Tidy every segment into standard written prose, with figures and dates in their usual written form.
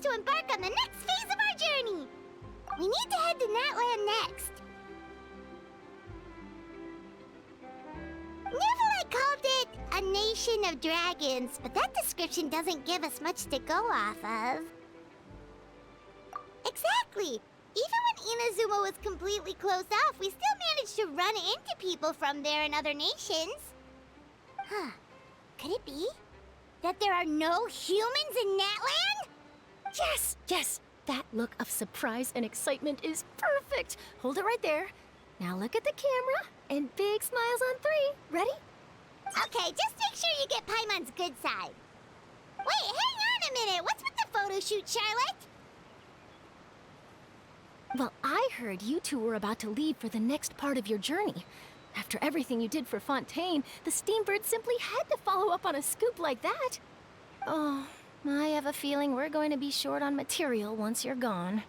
to embark on the next phase of our journey. We need to head to Natlan next. Natlan called it a nation of dragons, but that description doesn't give us much to go off of. Exactly. Even when Inazuma was completely closed off, we still managed to run into people from there in other nations. Huh. Could it be that there are no humans in Natlan? Yes, yes! That look of surprise and excitement is perfect! Hold it right there. Now look at the camera, and big smiles on 3. Ready? Okay, just make sure you get Paimon's good side. Wait, hang on a minute! What's with the photo shoot, Charlotte? Well, I heard you two were about to leave for the next part of your journey. After everything you did for Fontaine, the Steambird simply had to follow up on a scoop like that. Oh, I have a feeling we're going to be short on material once you're gone.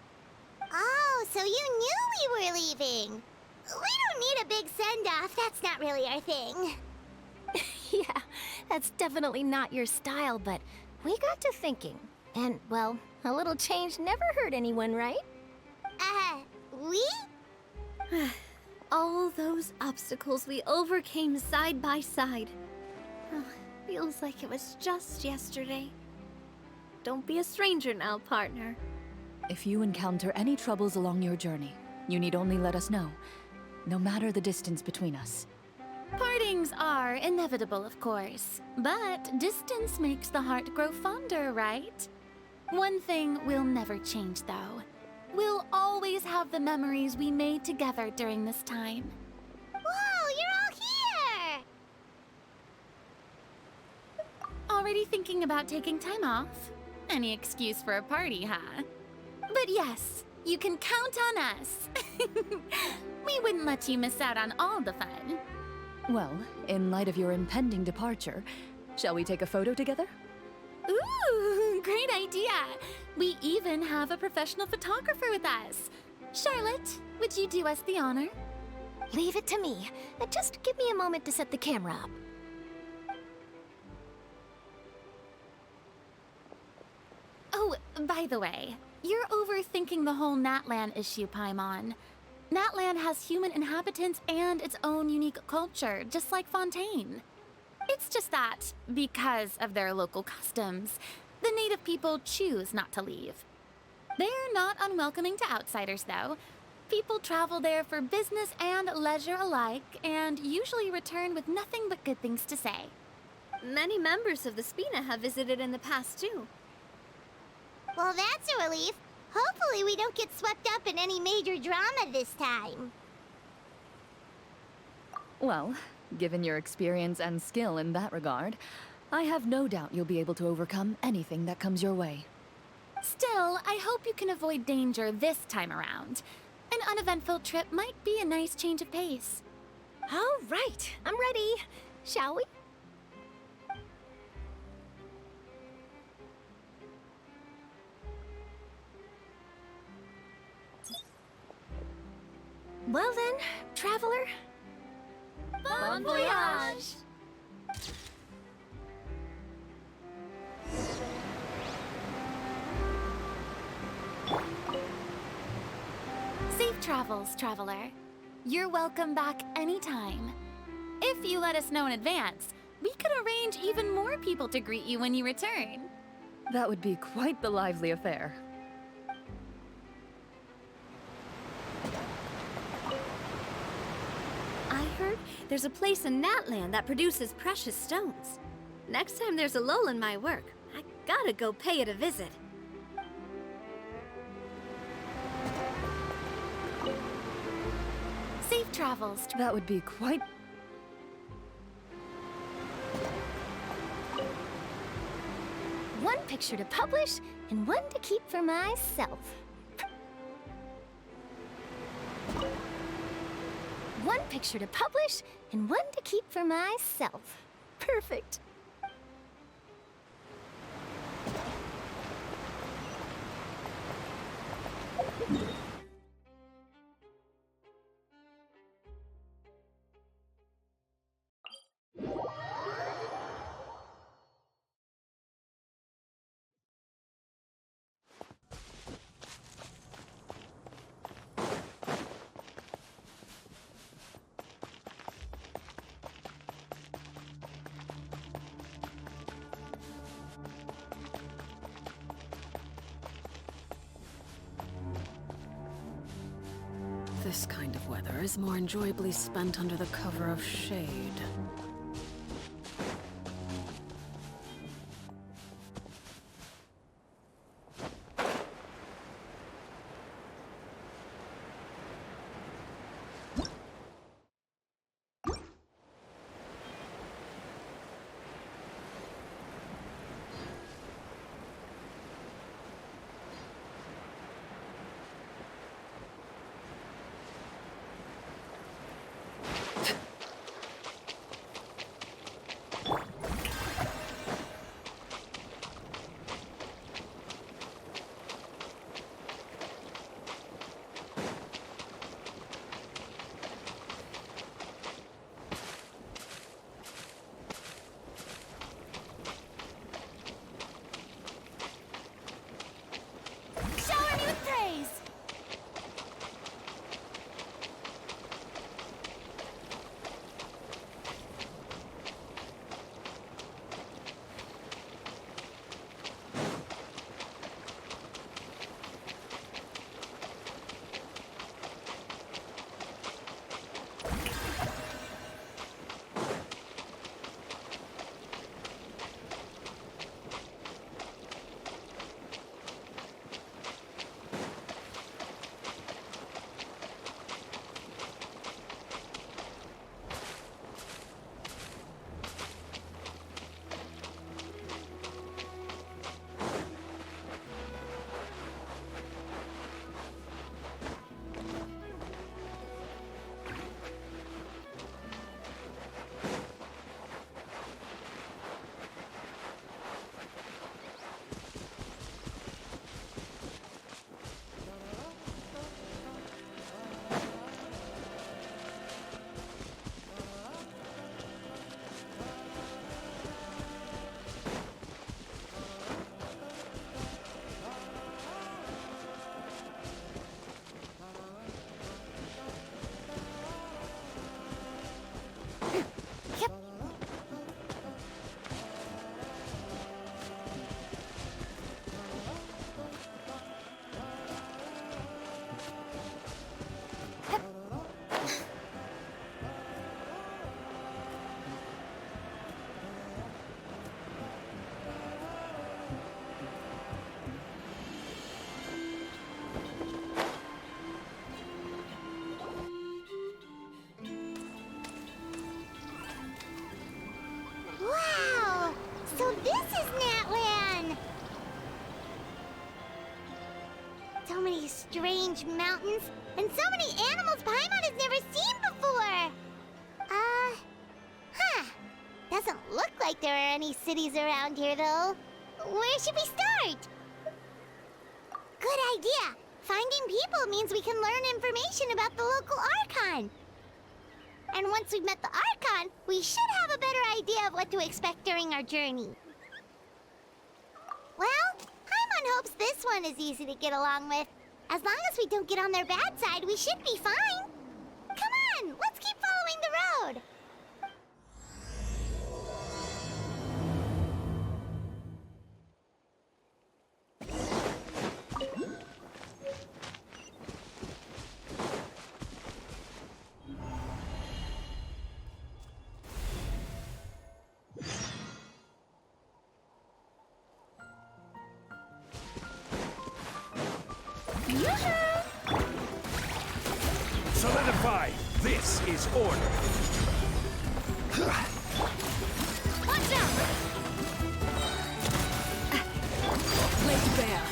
Oh, so you knew we were leaving. We don't need a big send-off. That's not really our thing. Yeah, that's definitely not your style, but we got to thinking. And, well, a little change never hurt anyone, right? We? All those obstacles we overcame side by side. Oh, feels like it was just yesterday. Don't be a stranger now, partner. If you encounter any troubles along your journey, you need only let us know, no matter the distance between us. Partings are inevitable, of course, but distance makes the heart grow fonder, right? One thing will never change, though. We'll always have the memories we made together during this time. Whoa, you're all here! Already thinking about taking time off? Any excuse for a party, huh? But yes, you can count on us. We wouldn't let you miss out on all the fun. Well, in light of your impending departure, shall we take a photo together? Ooh, great idea! We even have a professional photographer with us. Charlotte, would you do us the honor? Leave it to me. Just give me a moment to set the camera up. Oh, by the way, you're overthinking the whole Natlan issue, Paimon. Natlan has human inhabitants and its own unique culture, just like Fontaine. It's just that, because of their local customs, the native people choose not to leave. They're not unwelcoming to outsiders, though. People travel there for business and leisure alike, and usually return with nothing but good things to say. Many members of the Spina have visited in the past, too. Well, that's a relief. Hopefully we don't get swept up in any major drama this time. Well, given your experience and skill in that regard, I have no doubt you'll be able to overcome anything that comes your way. Still, I hope you can avoid danger this time around. An uneventful trip might be a nice change of pace. All right, I'm ready. Shall we? Well then, traveler. Bon voyage! Safe travels, traveler. You're welcome back anytime. If you let us know in advance, we could arrange even more people to greet you when you return. That would be quite the lively affair. I heard there's a place in Natlan that produces precious stones. Next time there's a lull in my work, I gotta go pay it a visit. Safe travels. That would be quite... One picture to publish, and one to keep for myself. One picture to publish, and one to keep for myself. Perfect. This kind of weather is more enjoyably spent under the cover of shade. Shower me with praise! Wow! So this is Natlan! So many strange mountains, and so many animals Paimon has never seen before! Doesn't look like there are any cities around here, though. Where should we start? Good idea! Finding people means we can learn information about the local Archon. And once we've met the Archon, we should have a better idea of what to expect during our journey. Well, Paimon hopes this one is easy to get along with. As long as we don't get on their bad side, we should be fine. Come on, let's keep following the road. Solidify! This is order! Watch out! Laid bare.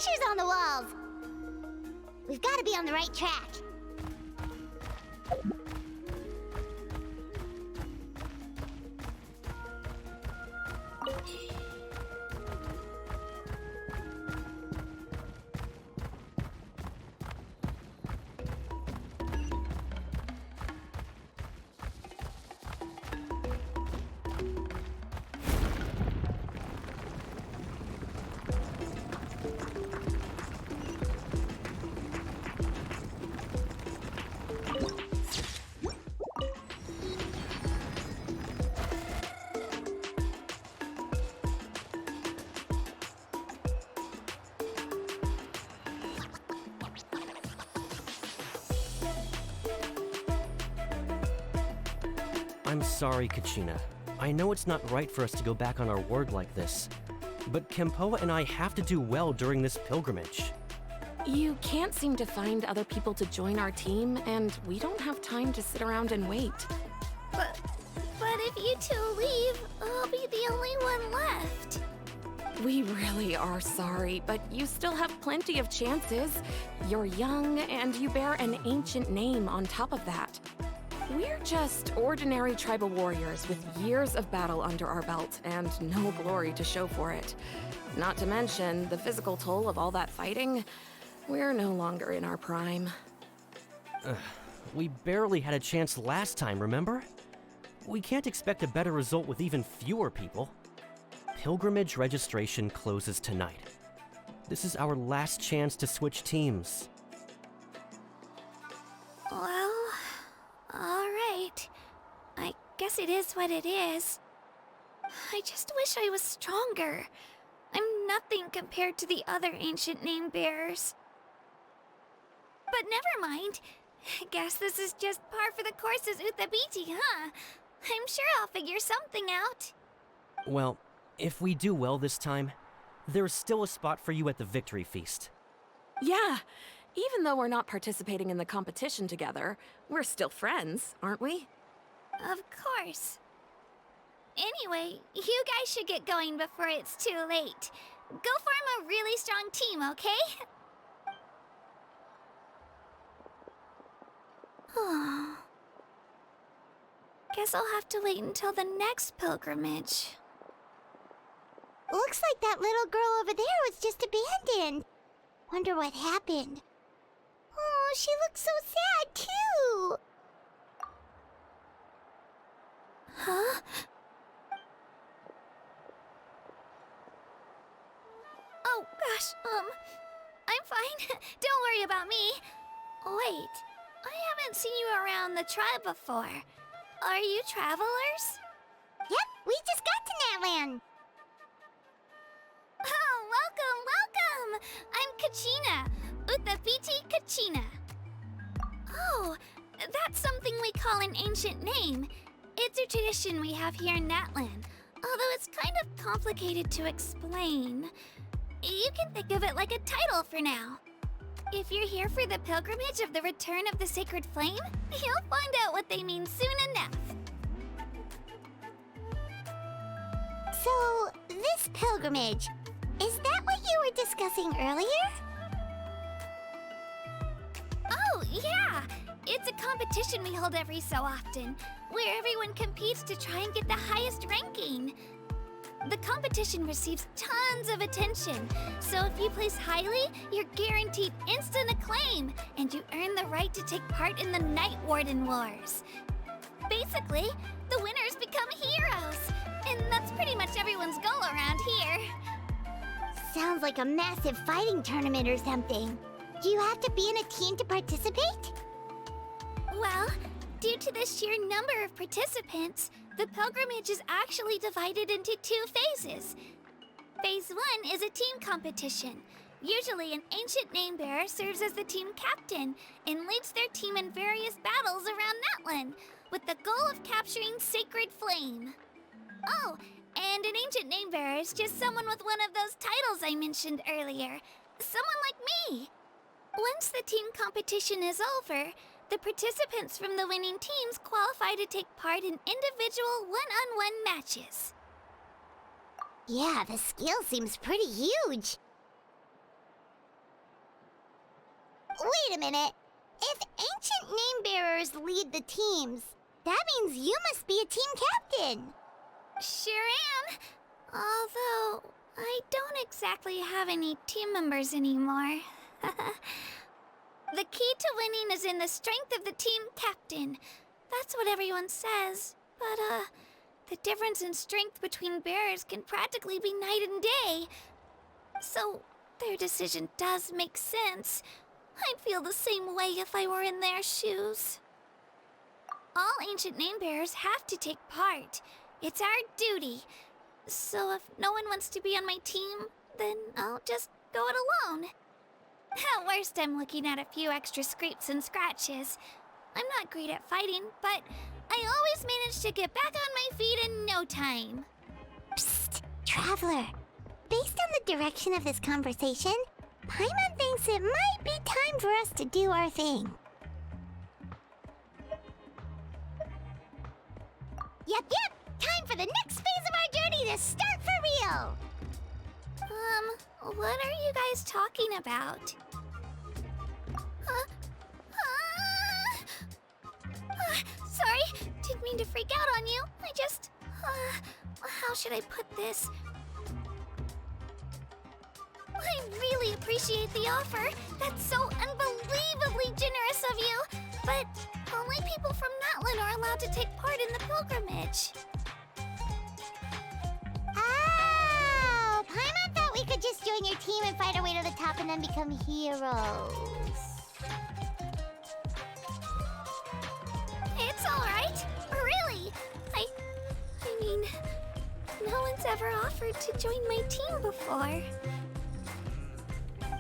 pictures on the walls. We've got to be on the right track. I'm sorry, Kachina. I know it's not right for us to go back on our word like this, but Kempoa and I have to do well during this pilgrimage. You can't seem to find other people to join our team, and we don't have time to sit around and wait. But if you two leave, I'll be the only one left. We really are sorry, but you still have plenty of chances. You're young, and you bear an ancient name on top of that. We're just ordinary tribal warriors with years of battle under our belt and no glory to show for it. Not to mention the physical toll of all that fighting. We're no longer in our prime. We barely had a chance last time, remember? We can't expect a better result with even fewer people. Pilgrimage registration closes tonight. This is our last chance to switch teams. Well, alright. I guess it is what it is. I just wish I was stronger. I'm nothing compared to the other ancient name bearers. But never mind. Guess this is just par for the course as Uthabiti, huh? I'm sure I'll figure something out. Well, if we do well this time, there's still a spot for you at the victory feast. Yeah, even though we're not participating in the competition together, we're still friends, aren't we? Of course. Anyway, you guys should get going before it's too late. Go form a really strong team, okay? Guess I'll have to wait until the next pilgrimage. Looks like that little girl over there was just abandoned. Wonder what happened. Oh, she looks so sad, too. Huh? Oh, gosh, I'm fine. Don't worry about me. Wait, I haven't seen you around the tribe before. Are you travelers? Yep, we just got to Natlan. Oh, welcome! I'm Kachina. Uthabiti Kachina. Oh, that's something we call an ancient name. It's a tradition we have here in Natlan, although it's kind of complicated to explain. You can think of it like a title for now. If you're here for the pilgrimage of the return of the sacred flame, you'll find out what they mean soon enough. So, this pilgrimage, is that what you were discussing earlier? Oh, yeah! It's a competition we hold every so often, where everyone competes to try and get the highest ranking. The competition receives tons of attention, so if you place highly, you're guaranteed instant acclaim, and you earn the right to take part in the Night Warden Wars. Basically, the winners become heroes, and that's pretty much everyone's goal around here. Sounds like a massive fighting tournament or something. Do you have to be in a team to participate? Well, due to the sheer number of participants, the pilgrimage is actually divided into 2 phases. Phase 1 is a team competition. Usually, an ancient name bearer serves as the team captain and leads their team in various battles around Natlan, with the goal of capturing Sacred Flame. Oh, and an ancient name bearer is just someone with one of those titles I mentioned earlier. Someone like me. Once the team competition is over, the participants from the winning teams qualify to take part in individual one-on-one matches. Yeah, the skill seems pretty huge. Wait a minute. If ancient name bearers lead the teams, that means you must be a team captain. Sure am. Although, I don't exactly have any team members anymore. The key to winning is in the strength of the team captain. That's what everyone says. But, the difference in strength between bearers can practically be night and day. So, their decision does make sense. I'd feel the same way if I were in their shoes. All ancient name bearers have to take part. It's our duty. So if no one wants to be on my team, then I'll just go it alone. At worst, I'm looking at a few extra scrapes and scratches. I'm not great at fighting, but I always manage to get back on my feet in no time. Psst, Traveler. Based on the direction of this conversation, Paimon thinks it might be time for us to do our thing. Yep. Time for the next phase of our journey to start for real. What are you guys talking about? Sorry, didn't mean to freak out on you. I just, how should I put this? I really appreciate the offer. That's so unbelievably generous of you. But only people from Natlan are allowed to take part in the pilgrimage. Oh, Paimon thought we could just join your team and fight our way to the top and then become heroes. It's all right. Really. I mean, no one's ever offered to join my team before.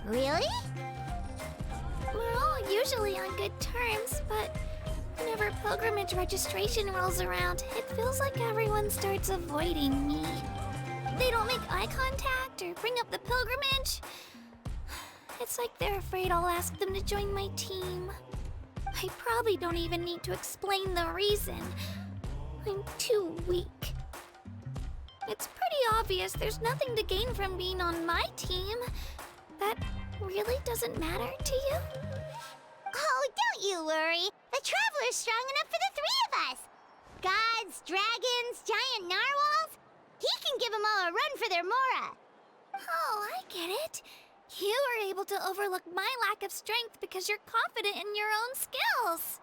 Really? We're all usually on good terms, but whenever pilgrimage registration rolls around, it feels like everyone starts avoiding me. They don't make eye contact or bring up the pilgrimage. It's like they're afraid I'll ask them to join my team. I probably don't even need to explain the reason. I'm too weak. It's pretty obvious there's nothing to gain from being on my team. That really doesn't matter to you? Oh, don't you worry. The Traveler's strong enough for the three of us. Gods, dragons, giant narwhals. He can give them all a run for their Mora. Oh, I get it. You were able to overlook my lack of strength because you're confident in your own skills.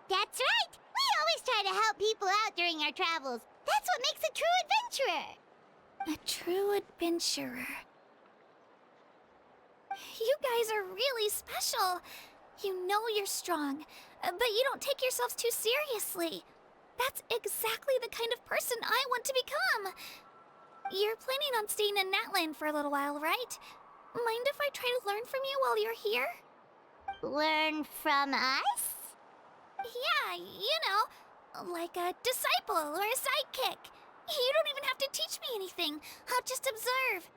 That's right. We always try to help people out during our travels. That's what makes a true adventurer. A true adventurer. You guys are really special. You know you're strong, but you don't take yourselves too seriously. That's exactly the kind of person I want to become. You're planning on staying in Natlan for a little while, right? Mind if I try to learn from you while you're here? Learn from us? Yeah, you know, like a disciple or a sidekick. You don't even have to teach me anything. I'll just observe.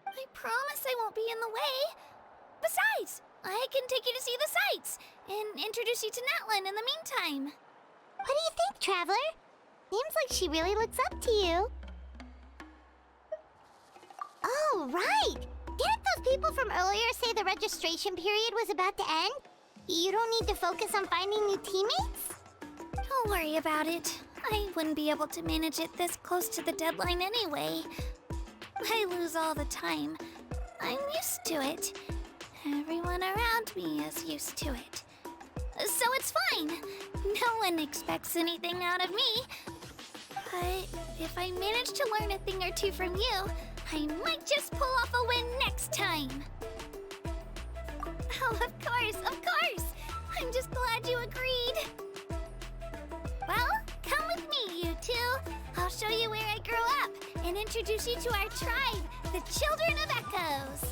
I promise I won't be in the way. Besides, I can take you to see the sights and introduce you to Natlan in the meantime. What do you think, Traveler? Seems like she really looks up to you. Oh, right! Didn't those people from earlier say the registration period was about to end? You don't need to focus on finding new teammates? Don't worry about it. I wouldn't be able to manage it this close to the deadline anyway. I lose all the time. I'm used to it. Everyone around me is used to it. So it's fine. No one expects anything out of me. But if I manage to learn a thing or two from you, I might just pull off a win next time. Oh, of course. I'm just glad you agreed. Well, come with me, you two. I'll show you where I grew up and introduce you to our tribe, the Children of Echoes.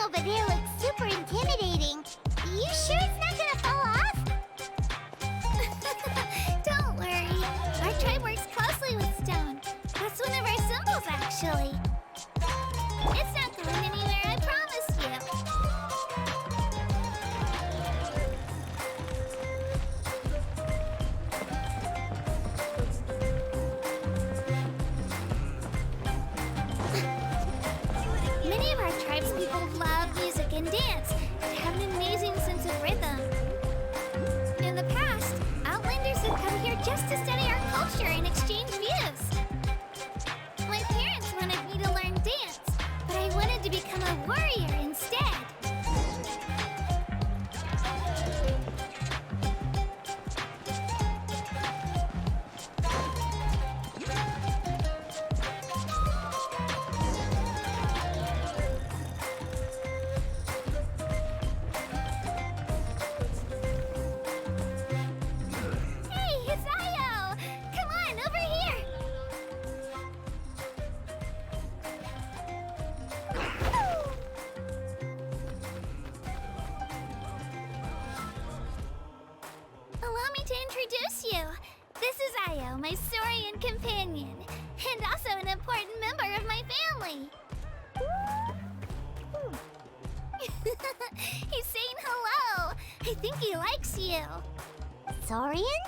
over there looks super intimidating. You sure it's not gonna fall off? Don't worry. Our tribe works closely with stone. That's one of our symbols, actually. It's not going anywhere, I promise you. Many of our tribespeople love music and dance and have an amazing sense of rhythm. In the past, Outlanders have come here just to study our culture and exchange views. My parents wanted me to learn dance, but I wanted to become a warrior instead. Hey, it's Io! Come on, over here! Allow me to introduce you. This is Io, my Saurian companion, and also an important member of my family. He's saying hello. I think he likes you. Saurian?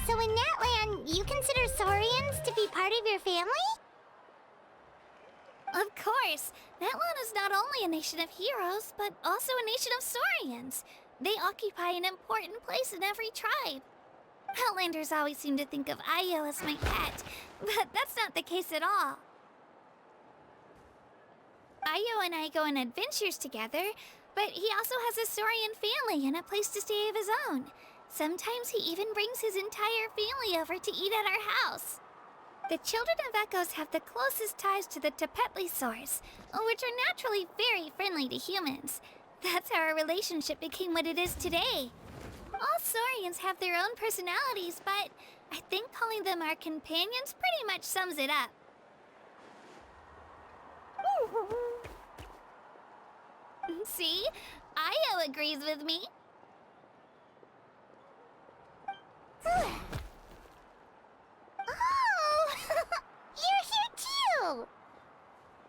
So in Natlan, you consider Saurians to be part of your family? Of course, Natlan is not only a nation of heroes, but also a nation of Saurians. They occupy an important place in every tribe. Outlanders always seem to think of Io as my pet, but that's not the case at all. Io and I go on adventures together, but he also has a Saurian family and a place to stay of his own. Sometimes he even brings his entire family over to eat at our house. The children of Echoes have the closest ties to the Tepetlisaurs, which are naturally very friendly to humans. That's how our relationship became what it is today. Saurians have their own personalities, but I think calling them our companions pretty much sums it up. See? Io agrees with me. Oh! You're here too!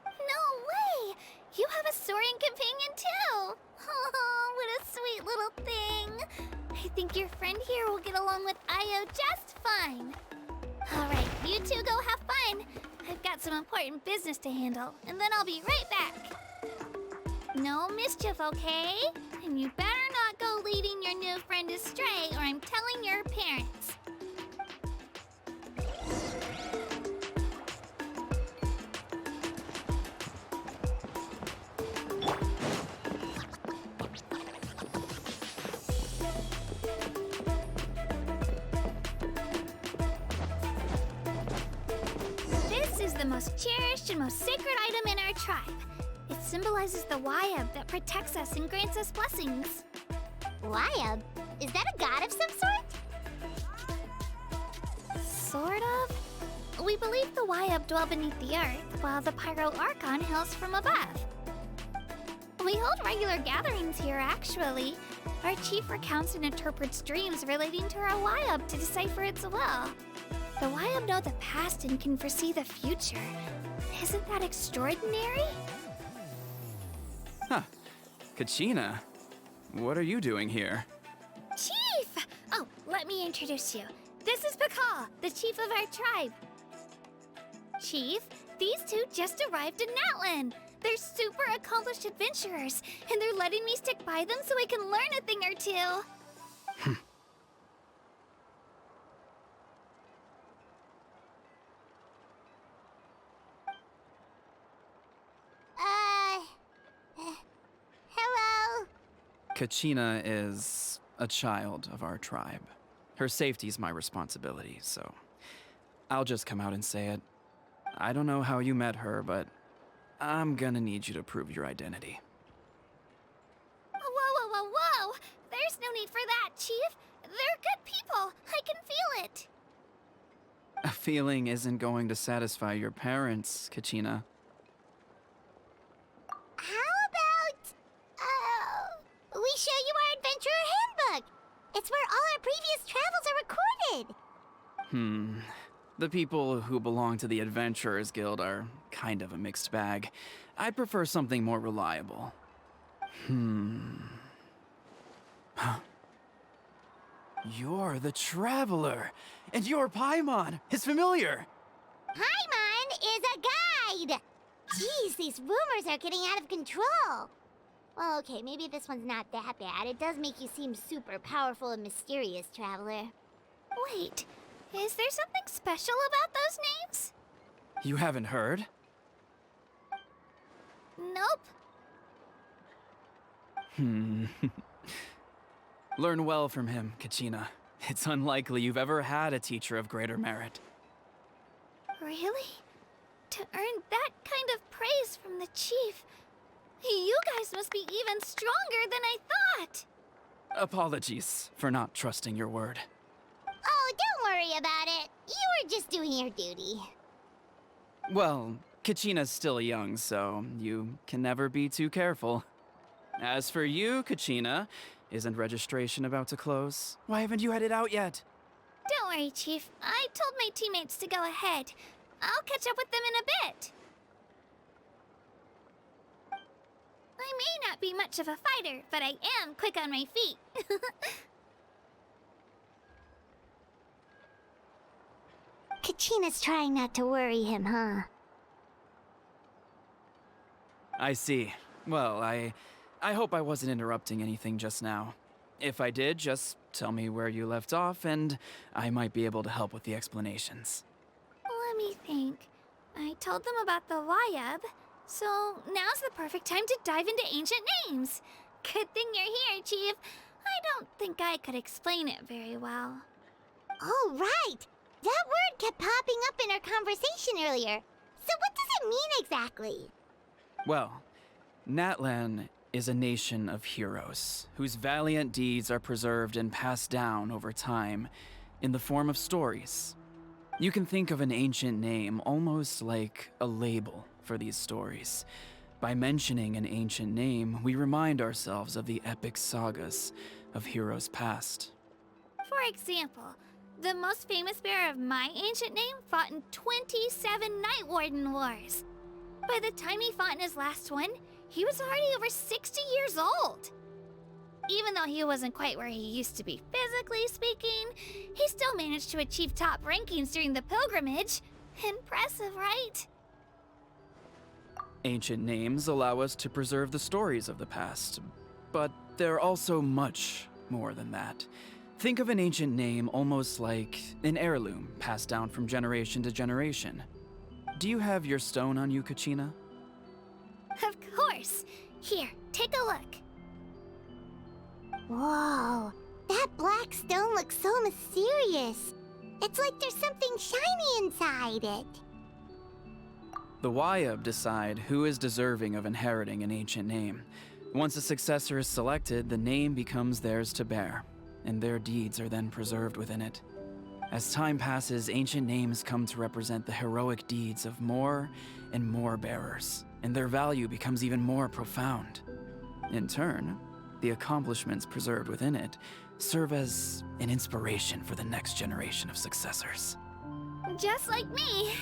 No way! You have a Saurian companion too! Oh, what a sweet little thing! I think your friend here will get along with Io just fine. Alright, you two go have fun. I've got some important business to handle, and then I'll be right back. No mischief, okay? And you better not go leading your new friend astray, or I'm telling your parents. This is the most cherished and most sacred item in our tribe. It symbolizes the Wyab that protects us and grants us blessings. Wyab? Is that a god of some sort? Sort of. We believe the Wyab dwell beneath the earth, while the Pyro Archon hails from above. We hold regular gatherings here, actually. Our chief recounts and interprets dreams relating to our Wyab to decipher its will. The Wyab know the past and can foresee the future. Isn't that extraordinary? Huh. Kachina, what are you doing here? Chief! Oh, let me introduce you. This is Pakal, the chief of our tribe. Chief, these two just arrived in Natlan. They're super accomplished adventurers, and they're letting me stick by them so I can learn a thing or two. Hello? Kachina is a child of our tribe. Her safety's my responsibility, so I'll just come out and say it. I don't know how you met her, but I'm gonna need you to prove your identity. Whoa, whoa, whoa, whoa! There's no need for that, Chief. They're good people. I can feel it. A feeling isn't going to satisfy your parents, Kachina. How about, we show you our adventurer handbook? It's where all our previous travels are recorded. The people who belong to the Adventurers Guild are kind of a mixed bag. I'd prefer something more reliable. You're the Traveler, and your Paimon is familiar. Paimon is a guide! Jeez, these rumors are getting out of control. Well, okay, maybe this one's not that bad. It does make you seem super powerful and mysterious, Traveler. Wait, is there something special about those names? You haven't heard? Nope. Learn well from him, Kachina. It's unlikely you've ever had a teacher of greater merit. Really? To earn that kind of praise from the chief, you guys must be even stronger than I thought. Apologies for not trusting your word. Oh, don't worry about it. You were just doing your duty. Well, Kachina's still young, so you can never be too careful. As for you, Kachina, isn't registration about to close? Why haven't you headed out yet? Don't worry, Chief. I told my teammates to go ahead. I'll catch up with them in a bit. I may not be much of a fighter, but I am quick on my feet. Kachina's trying not to worry him, huh? I see. Well, I hope I wasn't interrupting anything just now. If I did, just tell me where you left off, and I might be able to help with the explanations. Let me think. I told them about the Wyab, so now's the perfect time to dive into ancient names. Good thing you're here, Chief. I don't think I could explain it very well. Oh, right! That word kept popping up in our conversation earlier. So what does it mean exactly? Well, Natlan is a nation of heroes, whose valiant deeds are preserved and passed down over time in the form of stories. You can think of an ancient name almost like a label for these stories. By mentioning an ancient name, we remind ourselves of the epic sagas of heroes past. For example, the most famous bearer of my ancient name fought in 27 Night Warden Wars. By the time he fought in his last one, he was already over 60 years old. Even though he wasn't quite where he used to be physically speaking, he still managed to achieve top rankings during the pilgrimage. Impressive, right? Ancient names allow us to preserve the stories of the past, but they're also much more than that. Think of an ancient name almost like an heirloom passed down from generation to generation. Do you have your stone on you, Kachina? Of course. Here, take a look. Whoa, that black stone looks so mysterious. It's like there's something shiny inside it. The Wayab decide who is deserving of inheriting an ancient name. Once a successor is selected, the name becomes theirs to bear, and their deeds are then preserved within it. As time passes, ancient names come to represent the heroic deeds of more and more bearers, and their value becomes even more profound. In turn, the accomplishments preserved within it serve as an inspiration for the next generation of successors. Just like me.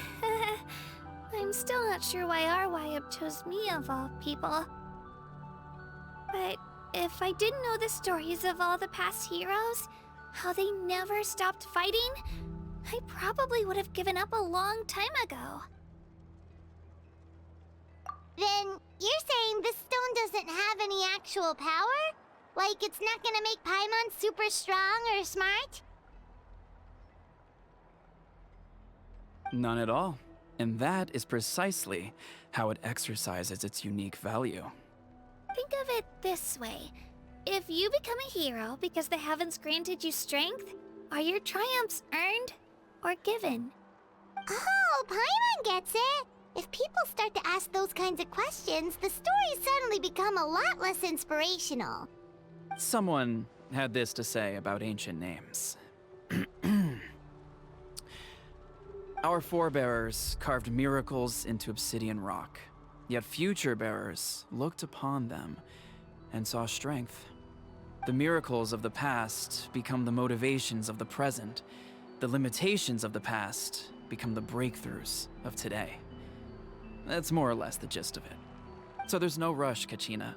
I'm still not sure why our Wayab chose me of all people. But if I didn't know the stories of all the past heroes, how they never stopped fighting, I probably would have given up a long time ago. Then you're saying this stone doesn't have any actual power? Like it's not gonna make Paimon super strong or smart? None at all. And that is precisely how it exercises its unique value. Think of it this way. If you become a hero because the heavens granted you strength, are your triumphs earned or given? Oh, Paimon gets it! If people start to ask those kinds of questions, the stories suddenly become a lot less inspirational. Someone had this to say about ancient names. Our forebearers carved miracles into obsidian rock, yet future bearers looked upon them and saw strength. The miracles of the past become the motivations of the present. The limitations of the past become the breakthroughs of today. That's more or less the gist of it. So there's no rush, Kachina.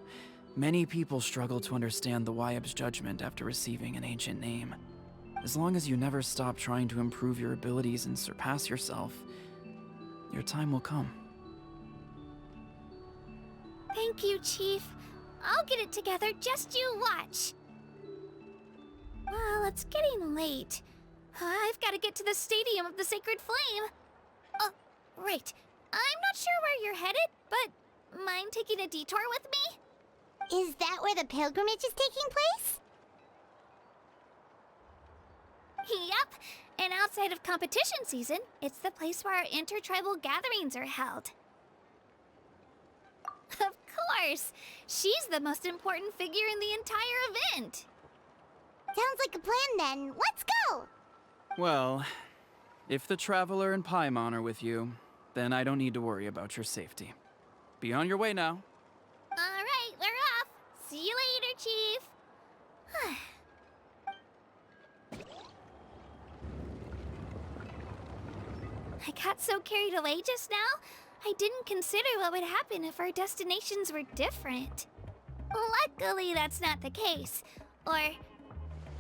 Many people struggle to understand the Wayab's judgment after receiving an ancient name. As long as you never stop trying to improve your abilities and surpass yourself, your time will come. Thank you, Chief. I'll get it together, just you watch. Well, it's getting late. I've got to get to the Stadium of the Sacred Flame. Oh, right. I'm not sure where you're headed, but mind taking a detour with me? Is that where the pilgrimage is taking place? Yep, and outside of competition season, it's the place where our intertribal gatherings are held. Of course! She's the most important figure in the entire event! Sounds like a plan then. Let's go! Well, if the Traveler and Paimon are with you, then I don't need to worry about your safety. Be on your way now. Alright, we're off! See you later, Chief! I got so carried away just now, I didn't consider what would happen if our destinations were different. Luckily, that's not the case. Or,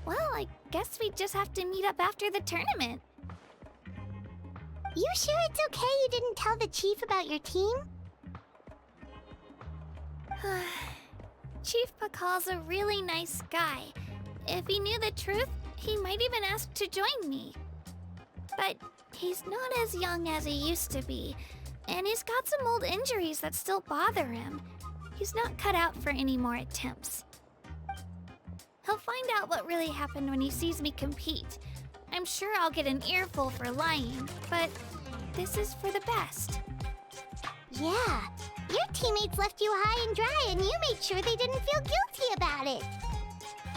well, I guess we just have to meet up after the tournament. You sure it's okay you didn't tell the chief about your team? Chief Pakal's a really nice guy. If he knew the truth, he might even ask to join me. But he's not as young as he used to be, and he's got some old injuries that still bother him. He's not cut out for any more attempts. He'll find out what really happened when he sees me compete. I'm sure I'll get an earful for lying, but this is for the best. Yeah, Your teammates left you high and dry, and you made sure they didn't feel guilty about it.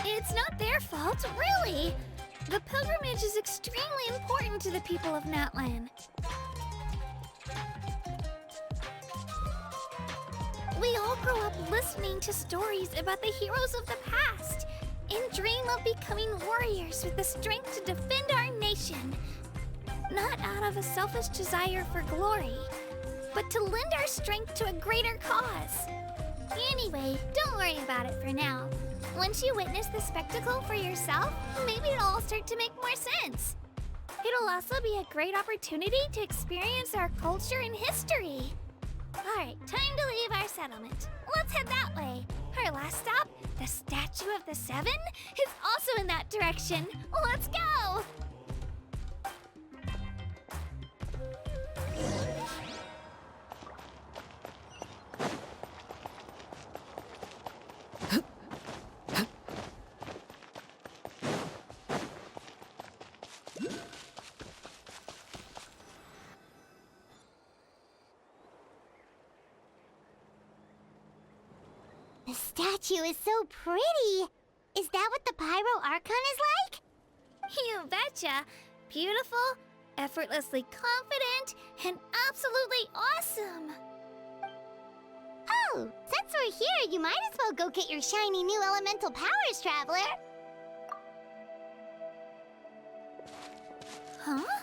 It's not their fault, really. The pilgrimage is extremely important to the people of Natlan. We all grow up listening to stories about the heroes of the past and dream of becoming warriors with the strength to defend our nation. Not out of a selfish desire for glory, but to lend our strength to a greater cause. Anyway, don't worry about it for now. Once you witness the spectacle for yourself, maybe it'll all start to make more sense. It'll also be a great opportunity to experience our culture and history. Alright, time to leave our settlement. Let's head that way. Our last stop, the Statue of the Seven, is also in that direction. Let's go! The statue is so pretty. Is that what the Pyro Archon is like? You betcha. Beautiful, effortlessly confident, and absolutely awesome. Oh, since we're here, you might as well go get your shiny new elemental powers, Traveler. Huh?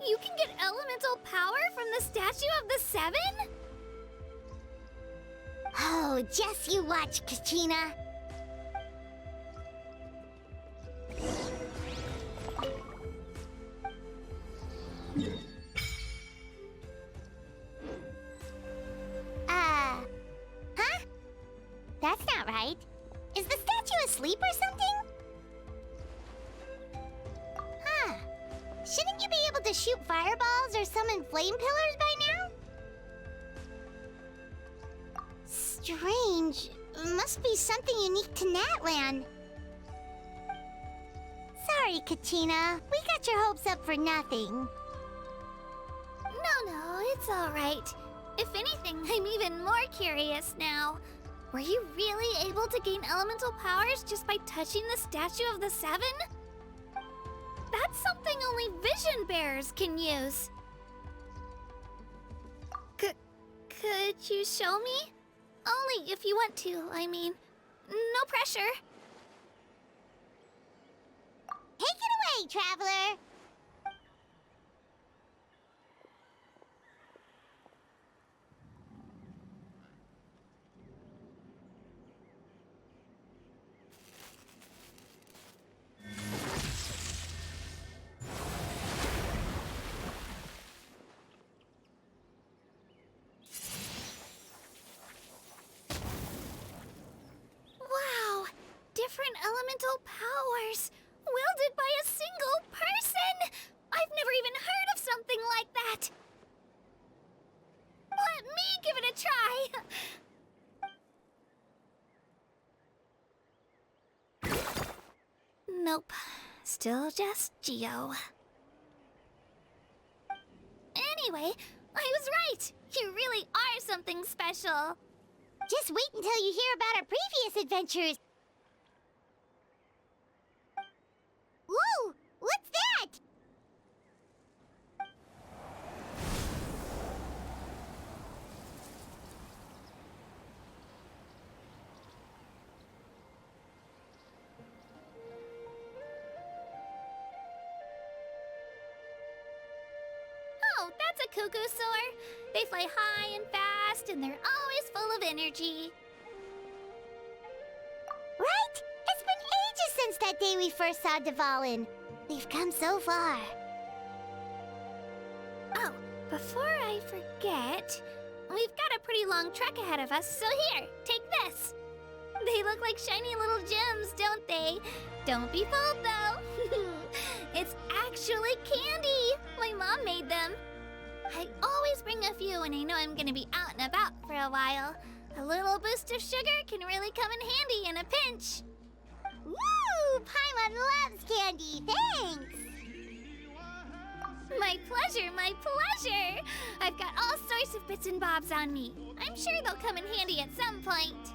You can get elemental power from the Statue of the Seven? Oh, just you watch, Kachina. Huh? That's not right. Is the statue asleep or something? Huh. Shouldn't you be able to shoot fireballs or summon flame pillars by now? Strange. Must be something unique to Natlan. Sorry, Kachina. We got your hopes up for nothing. No, it's all right. If anything, I'm even more curious now. Were you really able to gain elemental powers just by touching the Statue of the Seven? That's something only vision bearers can use. Could you show me? Only if you want to, I mean. No pressure. Take it away, Traveler! Wow! Different elemental powers! Wielded by a single person! I've never even heard of something like that! Let me give it a try! Nope. Still just Geo. Anyway, I was right! You really are something special! Just wait until you hear about our previous adventures. Whoa! What's that? Oh, that's a cuckoo soar. They fly high and fast, and they're always full of energy. Right? It's been ages since that day we first saw Dvalin. We've come so far. Oh, before I forget, we've got a pretty long trek ahead of us, so here, take this. They look like shiny little gems, don't they? Don't be fooled, though. It's actually candy. My mom made them. I always bring a few when I know I'm gonna be out and about for a while. A little boost of sugar can really come in handy in a pinch. Woo! Paimon loves candy. Thanks. My pleasure, my pleasure! I've got all sorts of bits and bobs on me. I'm sure they'll come in handy at some point.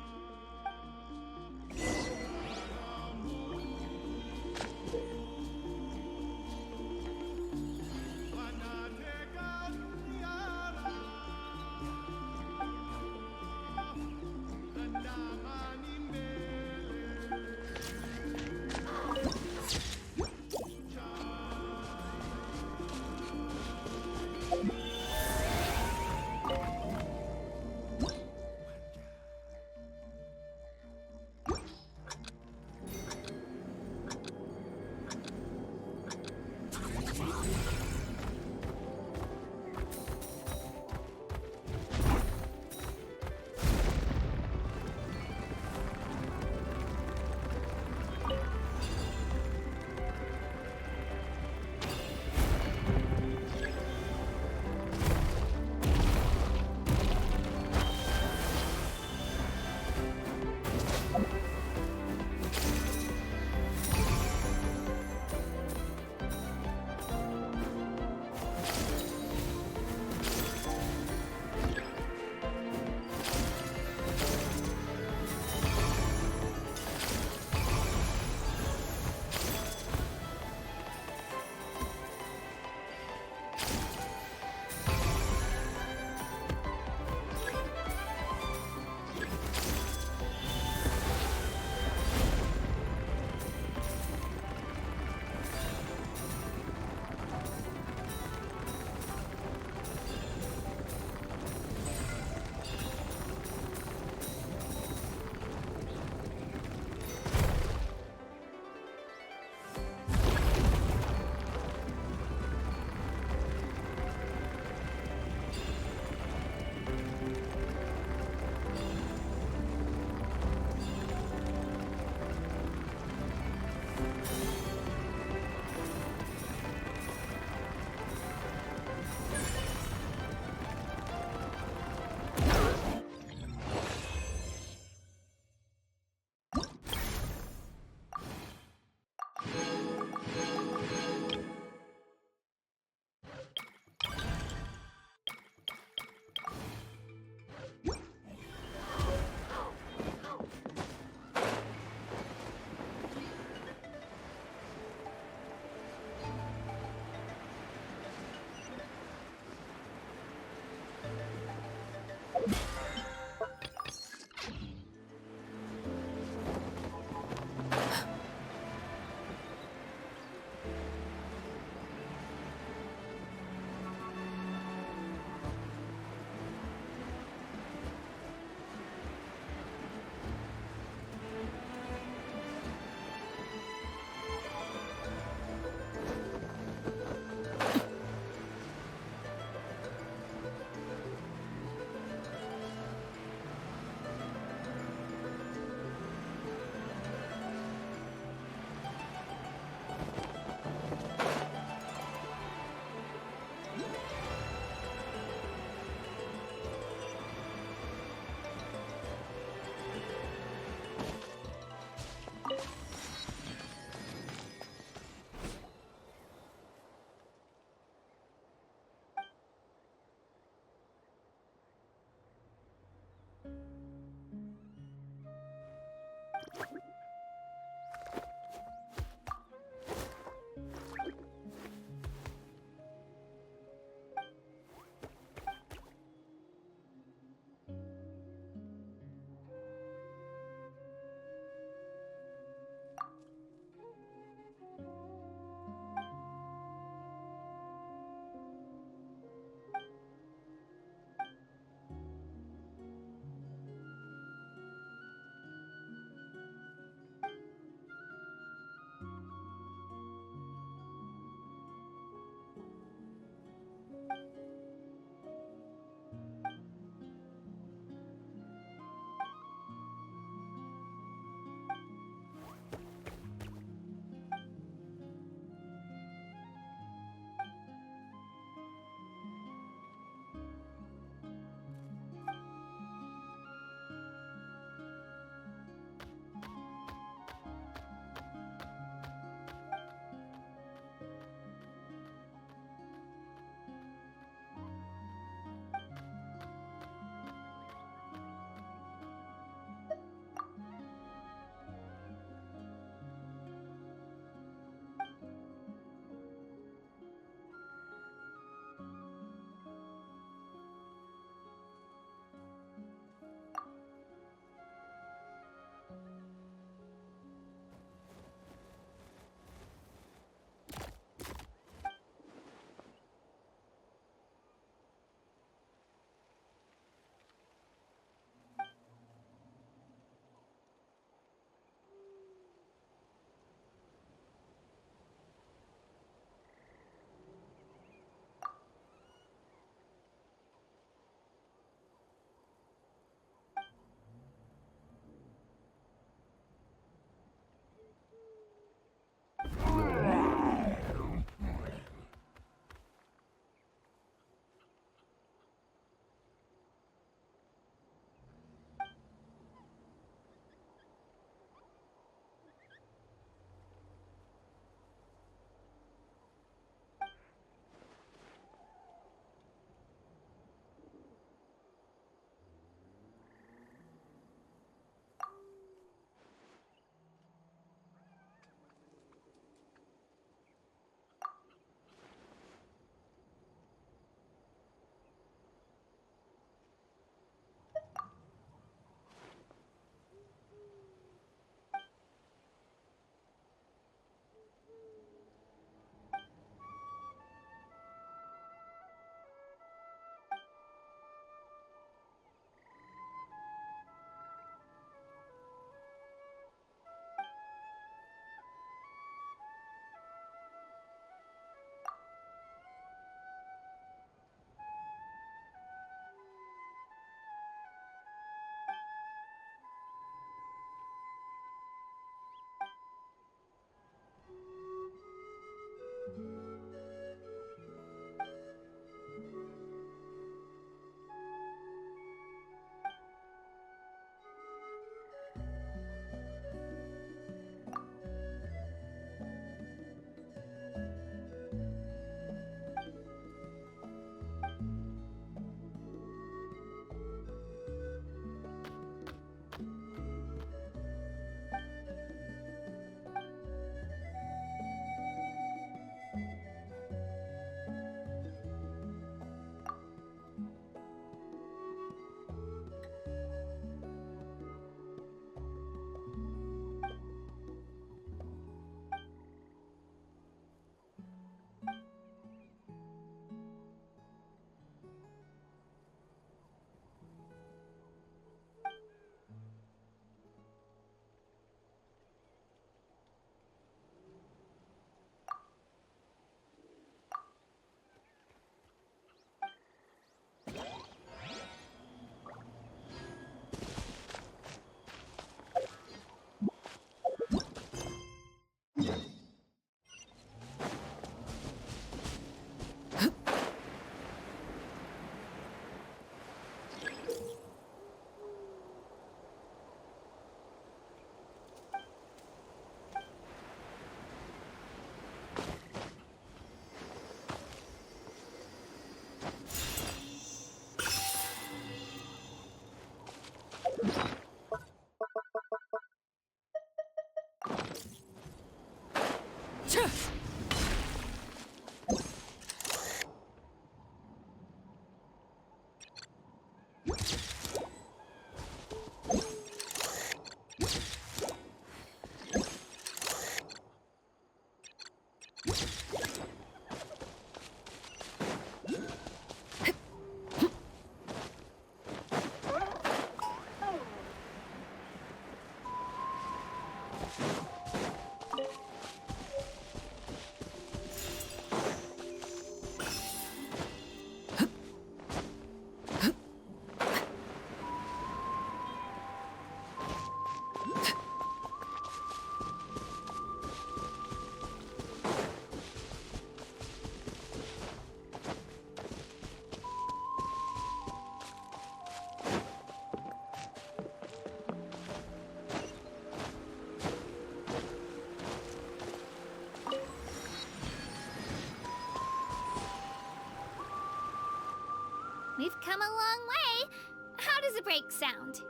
We've come a long way. How does a break sound?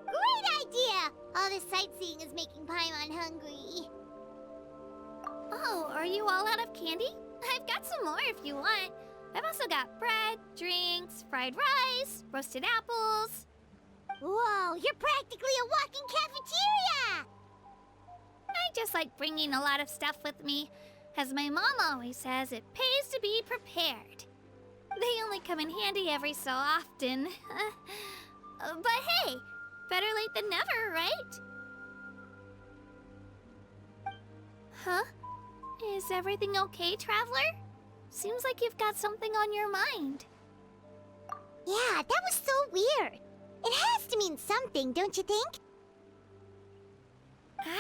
Great idea! All this sightseeing is making Paimon hungry. Oh, are you all out of candy? I've got some more if you want. I've also got bread, drinks, fried rice, roasted apples. Whoa, you're practically a walking cafeteria! I just like bringing a lot of stuff with me. As my mom always says, it pays to be prepared. They only come in handy every so often. But hey, better late than never, right? Huh? Is everything okay, Traveler? Seems like you've got something on your mind. Yeah, that was so weird. It has to mean something, don't you think?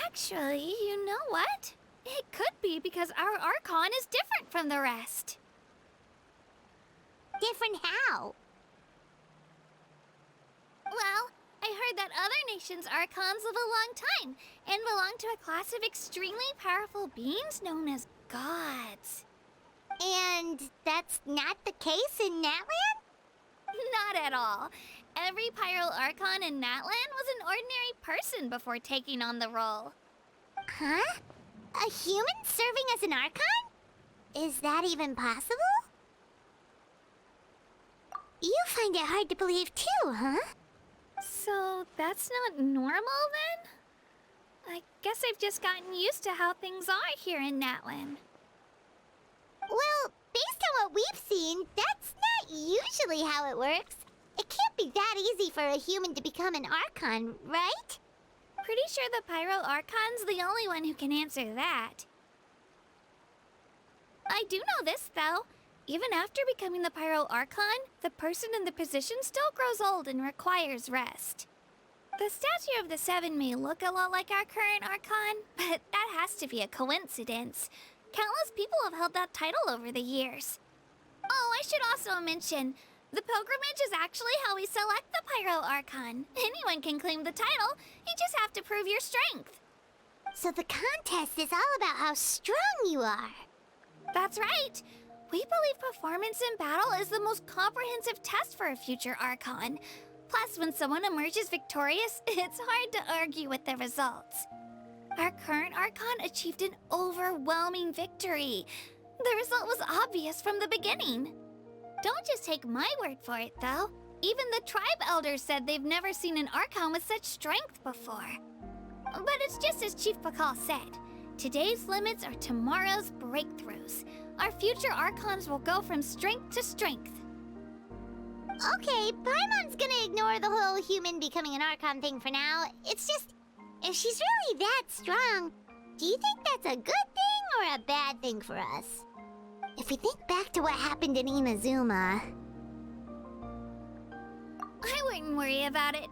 Actually, you know what? It could be because our Archon is different from the rest. Different how? Well, I heard that other nations' Archons live a long time and belong to a class of extremely powerful beings known as gods. And that's not the case in Natlan? Not at all. Every Pyro Archon in Natlan was an ordinary person before taking on the role. Huh? A human serving as an Archon? Is that even possible? You find it hard to believe too, huh? So that's not normal then? I guess I've just gotten used to how things are here in Natlan. Well, based on what we've seen, that's not usually how it works. It can't be that easy for a human to become an Archon, right? Pretty sure the Pyro Archon's the only one who can answer that. I do know this, though. Even after becoming the Pyro Archon, the person in the position still grows old and requires rest. The statue of the Seven may look a lot like our current Archon, but that has to be a coincidence. Countless people have held that title over the years. Oh, I should also mention, the pilgrimage is actually how we select the Pyro Archon. Anyone can claim the title, you just have to prove your strength. So the contest is all about how strong you are. That's right. We believe performance in battle is the most comprehensive test for a future Archon. Plus, when someone emerges victorious, it's hard to argue with the results. Our current Archon achieved an overwhelming victory. The result was obvious from the beginning. Don't just take my word for it, though. Even the tribe elders said they've never seen an Archon with such strength before. But it's just as Chief Pakal said. Today's limits are tomorrow's breakthroughs. Our future Archons will go from strength to strength. Okay, Paimon's gonna ignore the whole human becoming an Archon thing for now. It's just, if she's really that strong, do you think that's a good thing or a bad thing for us? If we think back to what happened in Inazuma... I wouldn't worry about it.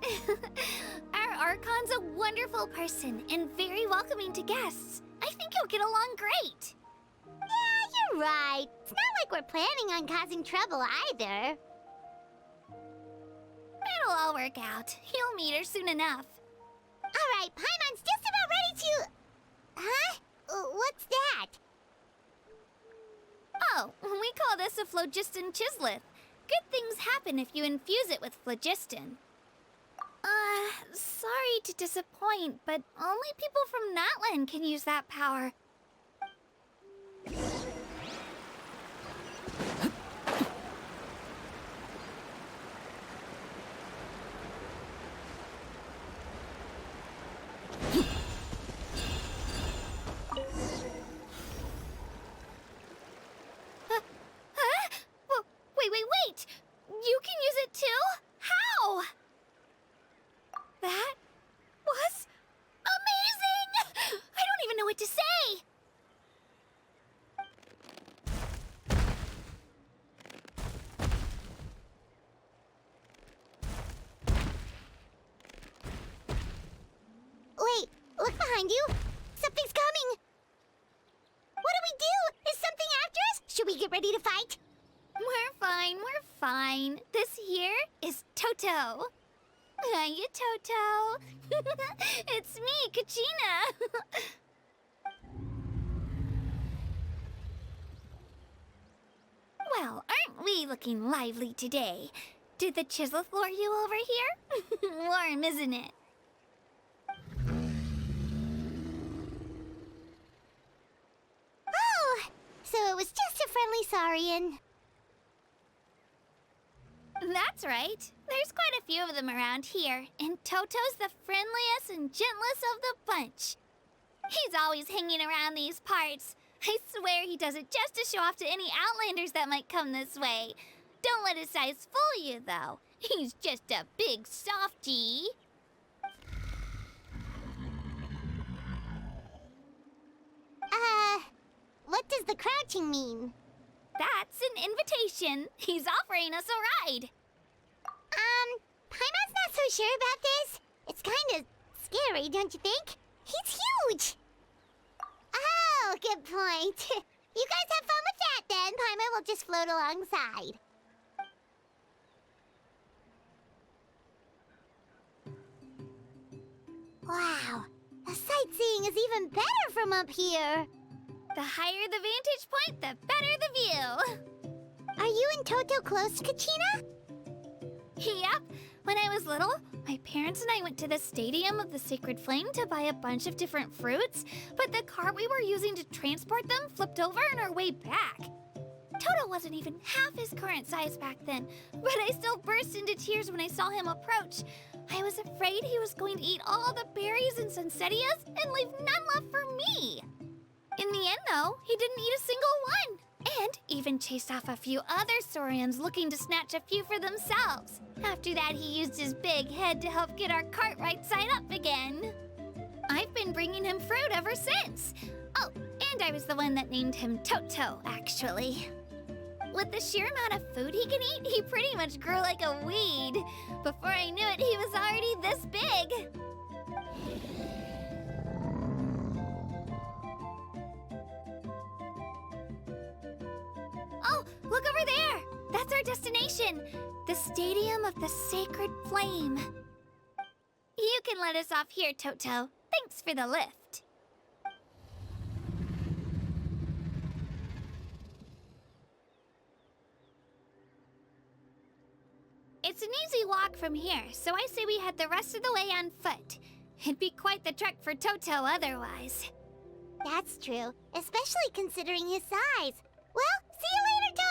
Our Archon's a wonderful person and very welcoming to guests. I think you'll get along great. Yeah, you're right. It's not like we're planning on causing trouble either. It'll all work out. You'll meet her soon enough. Alright, Paimon's just about ready to... Huh? What's that? Oh, we call this a phlogiston chisleth. Good things happen if you infuse it with phlogiston. Sorry to disappoint, but only people from Natlan can use that power. Wait! You can use it too? How? That was amazing! I don't even know what to say! Wait, look behind you! Something's coming! What do we do? Is something after us? Should we get ready to fight? We're fine. This here is Toto. Hiya, Toto. It's me, Kachina. Well, aren't we looking lively today? Did the chisleth lure you over here? Warm, isn't it? Oh, so it was just a friendly saurian. That's right. There's quite a few of them around here, and Toto's the friendliest and gentlest of the bunch. He's always hanging around these parts. I swear he does it just to show off to any outlanders that might come this way. Don't let his size fool you, though. He's just a big softie. What does the crouching mean? That's an invitation. He's offering us a ride. Paimon's not so sure about this. It's kind of scary, don't you think? He's huge! Oh, good point. You guys have fun with that, then. Paimon will just float alongside. Wow, the sightseeing is even better from up here. The higher the vantage point, the better the view. Are you and Toto close, Kachina? Yep. When I was little, my parents and I went to the Stadium of the Sacred Flame to buy a bunch of different fruits, but the cart we were using to transport them flipped over on our way back. Toto wasn't even half his current size back then, but I still burst into tears when I saw him approach. I was afraid he was going to eat all the berries and sunsettias and leave none left for me. In the end, though, he didn't eat a single one, and even chased off a few other saurians looking to snatch a few for themselves. After that, he used his big head to help get our cart right side up again. I've been bringing him fruit ever since. Oh, and I was the one that named him Toto, actually. With the sheer amount of food he can eat, he pretty much grew like a weed. Before I knew it, he was already this big. That's our destination! The Stadium of the Sacred Flame. You can let us off here, Toto. Thanks for the lift. It's an easy walk from here, so I say we head the rest of the way on foot. It'd be quite the trek for Toto otherwise. That's true, especially considering his size. Well, see you later, Toto!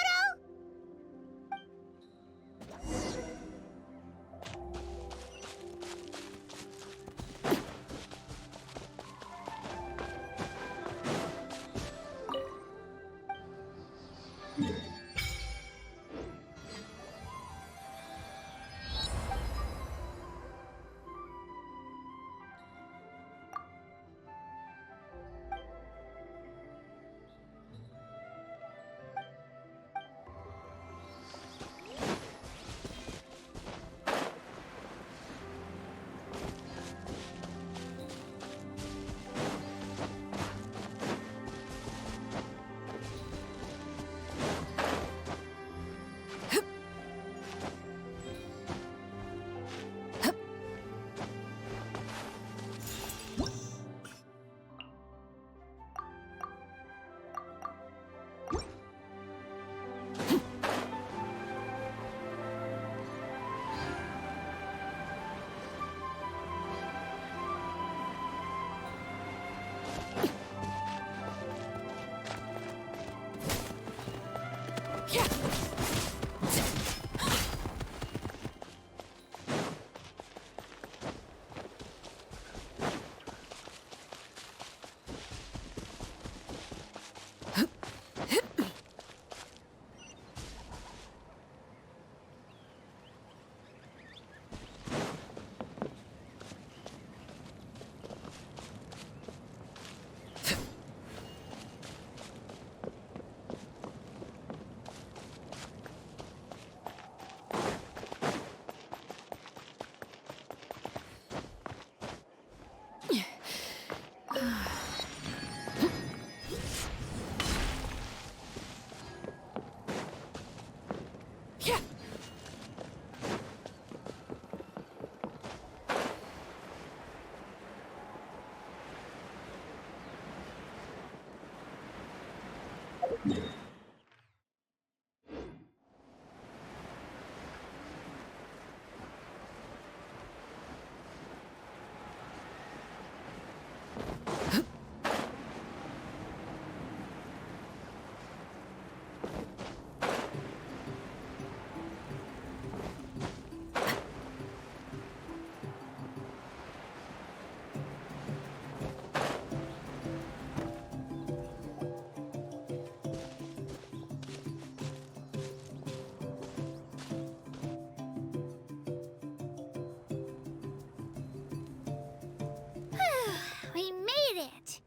We made it!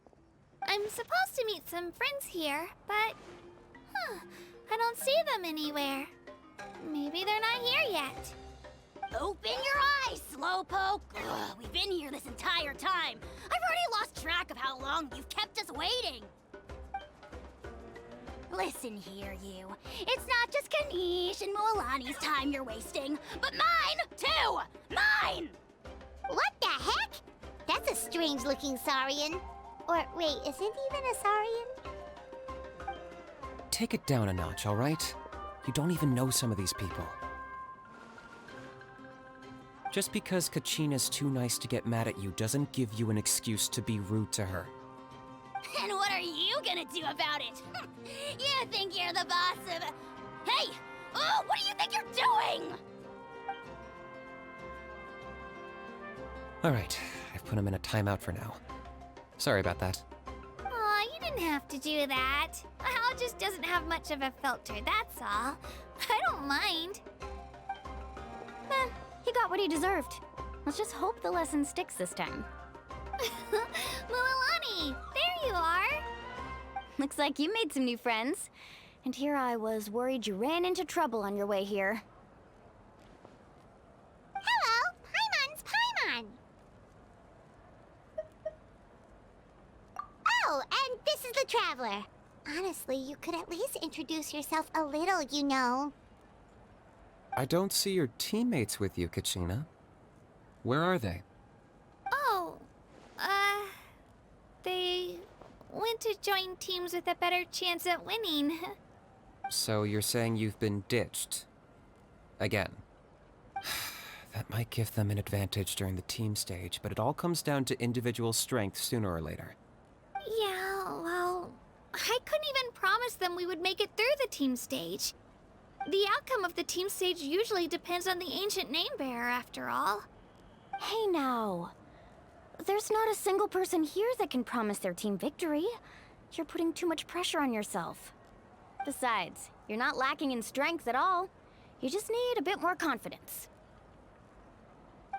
I'm supposed to meet some friends here, but... I don't see them anywhere. Maybe they're not here yet. Open your eyes, Slowpoke! Ugh, we've been here this entire time. I've already lost track of how long you've kept us waiting. Listen here, you. It's not just Kanish and Moalani's time you're wasting, but mine, too! Mine! What the heck? That's a strange-looking Saurian. Or, wait, is it even a Saurian? Take it down a notch, all right? You don't even know some of these people. Just because Kachina's too nice to get mad at you doesn't give you an excuse to be rude to her. And what are you gonna do about it? You think you're the boss of... Hey! Oh, what do you think you're doing? All right, I've put him in a timeout for now. Sorry about that. Aw, you didn't have to do that. Hal just doesn't have much of a filter, that's all. I don't mind. He got what he deserved. Let's just hope the lesson sticks this time. Moalani, there you are. Looks like you made some new friends. And here I was worried you ran into trouble on your way here. Hello, Paimon's Paimon. Oh, and this is the Traveler. Honestly, you could at least introduce yourself a little, you know. I don't see your teammates with you, Kachina. Where are they? Oh, they went to join teams with a better chance at winning. So you're saying you've been ditched? Again. That might give them an advantage during the team stage, but it all comes down to individual strength sooner or later. Yeah, well, I couldn't even promise them we would make it through the team stage. The outcome of the team stage usually depends on the ancient name bearer, after all. Hey now. There's not a single person here that can promise their team victory. You're putting too much pressure on yourself. Besides, you're not lacking in strength at all. You just need a bit more confidence.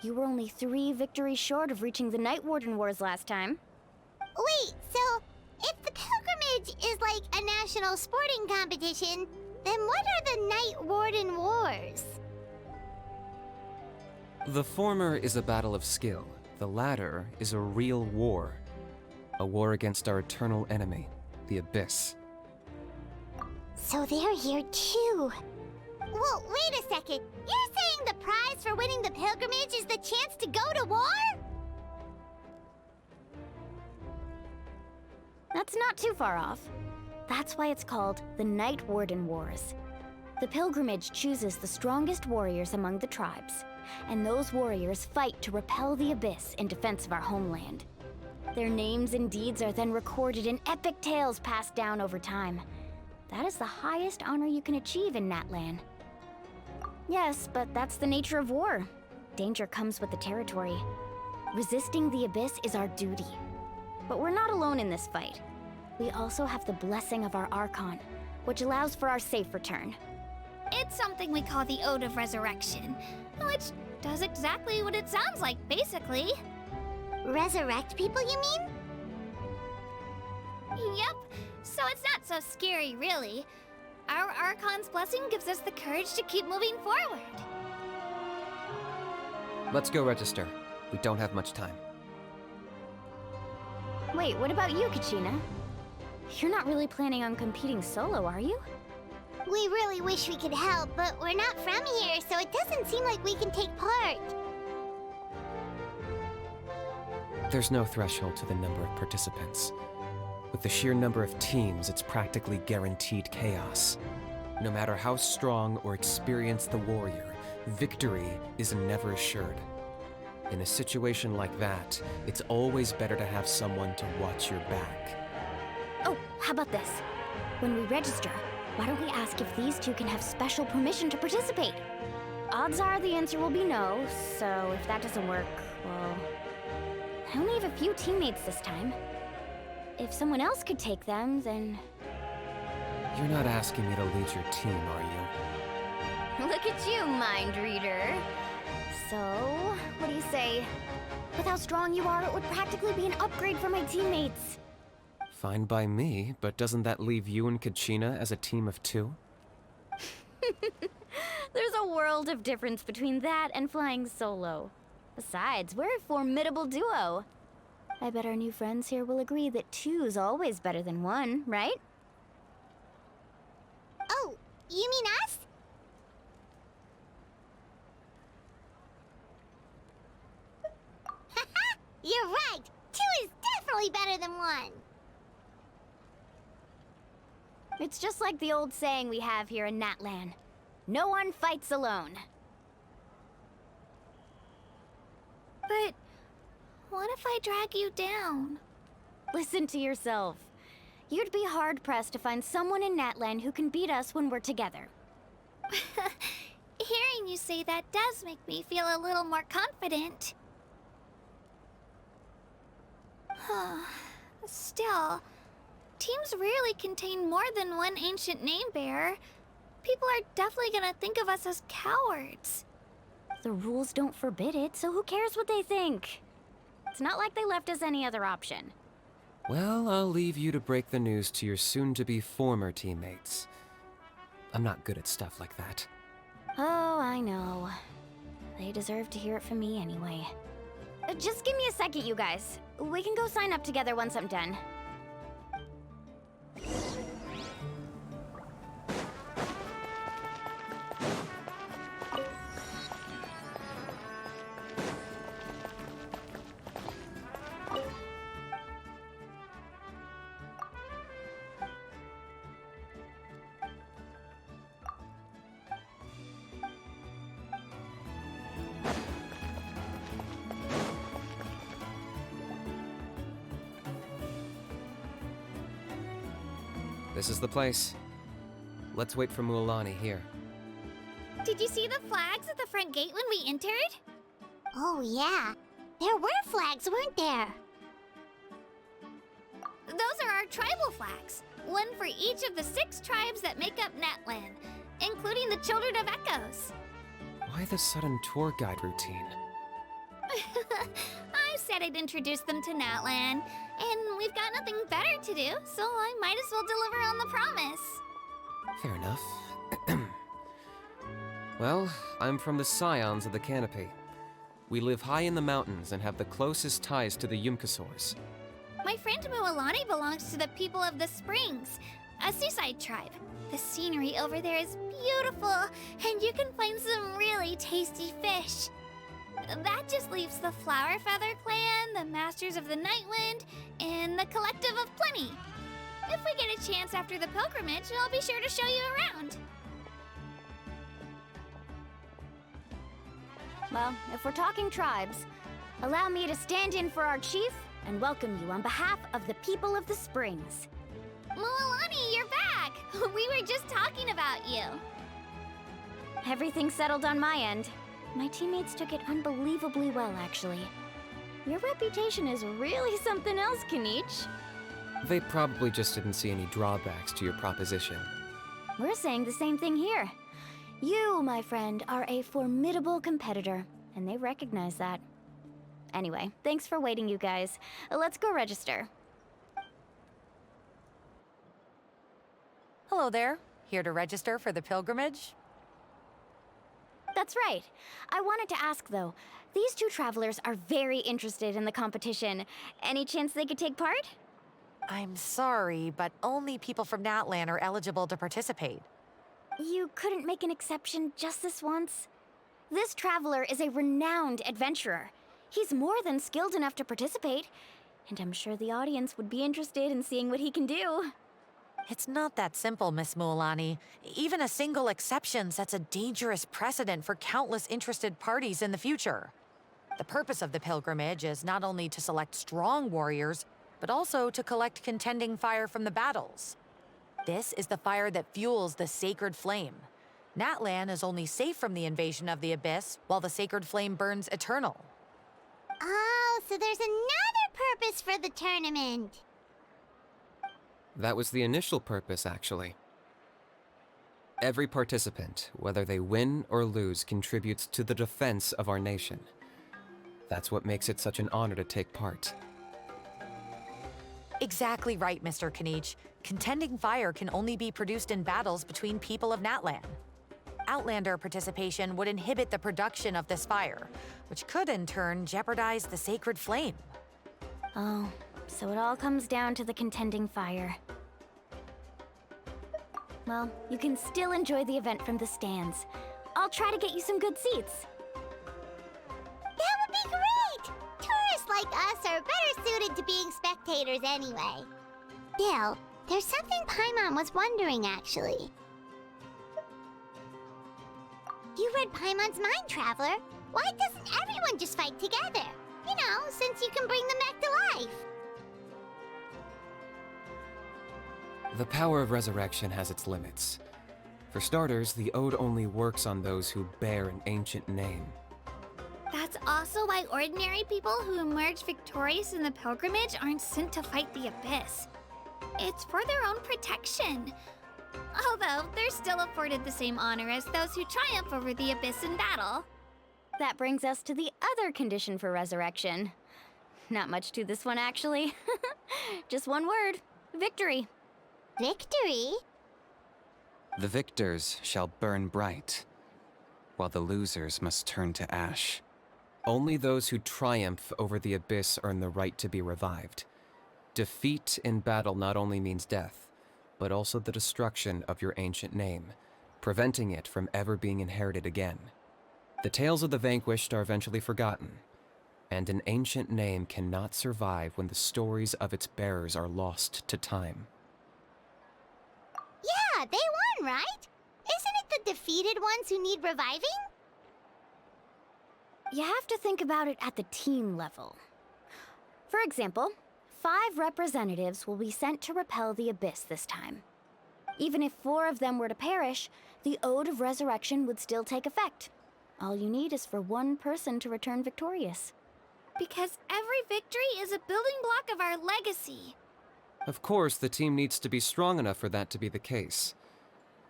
You were only 3 victories short of reaching the Night Warden Wars last time. Wait, so if the pilgrimage is like a national sporting competition, then what are the Night Warden Wars? The former is a battle of skill. The latter is a real war. A war against our eternal enemy, the Abyss. So they're here too. Well, wait a second. You're saying the prize for winning the pilgrimage is the chance to go to war? That's not too far off. That's why it's called the Night Warden Wars. The pilgrimage chooses the strongest warriors among the tribes, and those warriors fight to repel the Abyss in defense of our homeland. Their names and deeds are then recorded in epic tales passed down over time. That is the highest honor you can achieve in Natlan. Yes, but that's the nature of war. Danger comes with the territory. Resisting the Abyss is our duty. But we're not alone in this fight. We also have the blessing of our Archon, which allows for our safe return. It's something we call the Ode of Resurrection, which does exactly what it sounds like, basically. Resurrect people, you mean? Yep, so it's not so scary, really. Our Archon's blessing gives us the courage to keep moving forward. Let's go register. We don't have much time. Wait, what about you, Kachina? You're not really planning on competing solo, are you? We really wish we could help, but we're not from here, so it doesn't seem like we can take part. There's no threshold to the number of participants. With the sheer number of teams, it's practically guaranteed chaos. No matter how strong or experienced the warrior, victory is never assured. In a situation like that, it's always better to have someone to watch your back. Oh, how about this? When we register, why don't we ask if these two can have special permission to participate? Odds are the answer will be no, so if that doesn't work, well... I only have a few teammates this time. If someone else could take them, then... You're not asking me to lead your team, are you? Look at you, mind reader. So, what do you say? With how strong you are, it would practically be an upgrade for my teammates. Fine by me, but doesn't that leave you and Kachina as a team of 2? There's a world of difference between that and flying solo. Besides, we're a formidable duo. I bet our new friends here will agree that 2's always better than 1, right? Oh, you mean us? Haha, you're right. 2 is definitely better than 1. It's just like the old saying we have here in Natlan. No one fights alone. But what if I drag you down? Listen to yourself. You'd be hard-pressed to find someone in Natlan who can beat us when we're together. Hearing you say that does make me feel a little more confident. Still, teams rarely contain more than one ancient name bearer. People are definitely gonna think of us as cowards. The rules don't forbid it, so who cares what they think? It's not like they left us any other option. Well, I'll leave you to break the news to your soon-to-be former teammates. I'm not good at stuff like that. Oh, I know. They deserve to hear it from me anyway. Just give me a second, you guys. We can go sign up together once I'm done. This is the place. Let's wait for Mualani here. Did you see the flags at the front gate when we entered? Oh, yeah. There were flags, weren't there? Those are our tribal flags. One for each of the 6 tribes that make up Natlan, including the Children of Echoes. Why the sudden tour guide routine? I said I'd introduce them to Natlan, and we've got nothing better to do, so I might as well deliver on the promise. Fair enough. Well, I'm from the Scions of the Canopy. We live high in the mountains and have the closest ties to the Yumkasaurs. My friend Mualani belongs to the people of the Springs, a seaside tribe. The scenery over there is beautiful, and you can find some really tasty fish. That just leaves the Flower Feather Clan, the Masters of the Nightwind, and the Collective of Plenty. If we get a chance after the pilgrimage, I'll be sure to show you around. Well, if we're talking tribes, allow me to stand in for our chief and welcome you on behalf of the people of the Springs. Mualani, you're back! We were just talking about you. Everything's settled on my end. My teammates took it unbelievably well, actually. Your reputation is really something else, Kanich. They probably just didn't see any drawbacks to your proposition. We're saying the same thing here. You, my friend, are a formidable competitor, and they recognize that. Anyway, thanks for waiting, you guys. Let's go register. Hello there. Here to register for the pilgrimage? That's right. I wanted to ask, though. These 2 travelers are very interested in the competition. Any chance they could take part? I'm sorry, but only people from Natlan are eligible to participate. You couldn't make an exception just this once? This traveler is a renowned adventurer. He's more than skilled enough to participate, and I'm sure the audience would be interested in seeing what he can do. It's not that simple, Miss Mualani. Even a single exception sets a dangerous precedent for countless interested parties in the future. The purpose of the pilgrimage is not only to select strong warriors, but also to collect contending fire from the battles. This is the fire that fuels the sacred flame. Natlan is only safe from the invasion of the Abyss, while the sacred flame burns eternal. Oh, so there's another purpose for the tournament. That was the initial purpose, actually. Every participant, whether they win or lose, contributes to the defense of our nation. That's what makes it such an honor to take part. Exactly right, Mr. Kanich. Contending fire can only be produced in battles between people of Natlan. Outlander participation would inhibit the production of this fire, which could in turn jeopardize the sacred flame. Oh, so it all comes down to the contending fire. Well, you can still enjoy the event from the stands. I'll try to get you some good seats. That would be great! Tourists like us are better suited to being spectators anyway. Still, there's something Paimon was wondering, actually. You read Paimon's mind, Traveler. Why doesn't everyone just fight together? You know, since you can bring them back to life. The power of resurrection has its limits. For starters, the Ode only works on those who bear an ancient name. That's also why ordinary people who emerge victorious in the pilgrimage aren't sent to fight the Abyss. It's for their own protection. Although, they're still afforded the same honor as those who triumph over the Abyss in battle. That brings us to the other condition for resurrection. Not much to this one, actually. Just one word: victory. Victory? The victors shall burn bright, while the losers must turn to ash. Only those who triumph over the Abyss earn the right to be revived. Defeat in battle not only means death, but also the destruction of your ancient name, preventing it from ever being inherited again. The tales of the vanquished are eventually forgotten, and an ancient name cannot survive when the stories of its bearers are lost to time. Yeah, they won, right? Isn't it the defeated ones who need reviving? You have to think about it at the team level. For example, 5 representatives will be sent to repel the Abyss this time. Even if 4 of them were to perish, the Ode of Resurrection would still take effect. All you need is for 1 person to return victorious. Because every victory is a building block of our legacy. Of course, the team needs to be strong enough for that to be the case.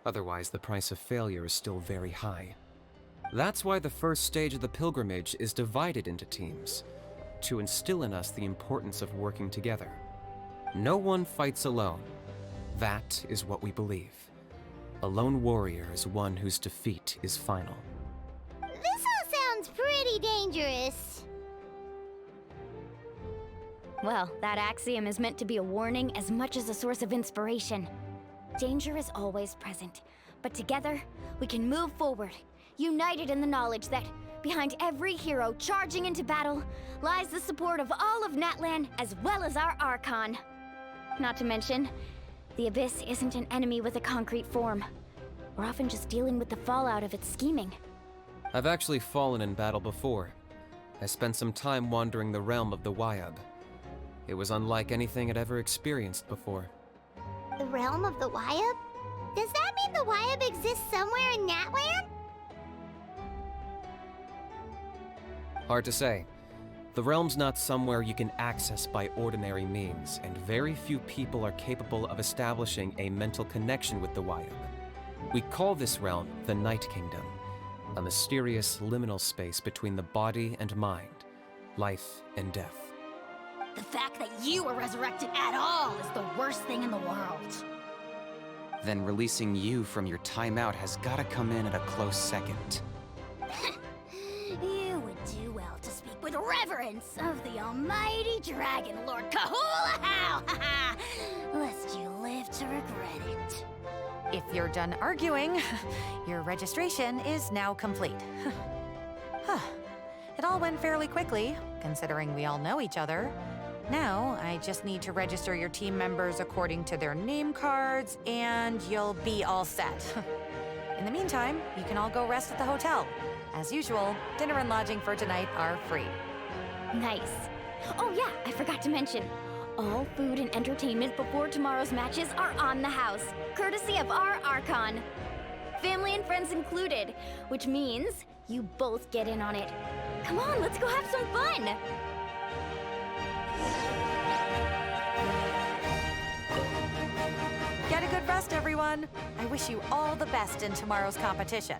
Otherwise, the price of failure is still very high. That's why the first stage of the pilgrimage is divided into teams, to instill in us the importance of working together. No one fights alone. That is what we believe. A lone warrior is one whose defeat is final. This all sounds pretty dangerous. Well, that axiom is meant to be a warning as much as a source of inspiration. Danger is always present, but together, we can move forward, united in the knowledge that behind every hero charging into battle lies the support of all of Natlan as well as our Archon. Not to mention, the Abyss isn't an enemy with a concrete form. We're often just dealing with the fallout of its scheming. I've actually fallen in battle before. I spent some time wandering the realm of the Wyab. It was unlike anything I'd ever experienced before. The realm of the Wyab? Does that mean the Wyab exists somewhere in Natlan? Hard to say. The realm's not somewhere you can access by ordinary means, and very few people are capable of establishing a mental connection with the Wyab. We call this realm the Night Kingdom, a mysterious liminal space between the body and mind, life and death. The fact that you were resurrected at all is the worst thing in the world. Then releasing you from your timeout has gotta come in at a close second. You would do well to speak with reverence of the almighty Dragon Lord Kahula-How, lest you live to regret it. If you're done arguing, your registration is now complete. It all went fairly quickly, considering we all know each other. Now, I just need to register your team members according to their name cards, and you'll be all set. In the meantime, you can all go rest at the hotel. As usual, dinner and lodging for tonight are free. Nice. Oh yeah, I forgot to mention. All food and entertainment before tomorrow's matches are on the house, courtesy of our Archon. Family and friends included, which means you both get in on it. Come on, let's go have some fun! Get a good rest, everyone. I wish you all the best in tomorrow's competition.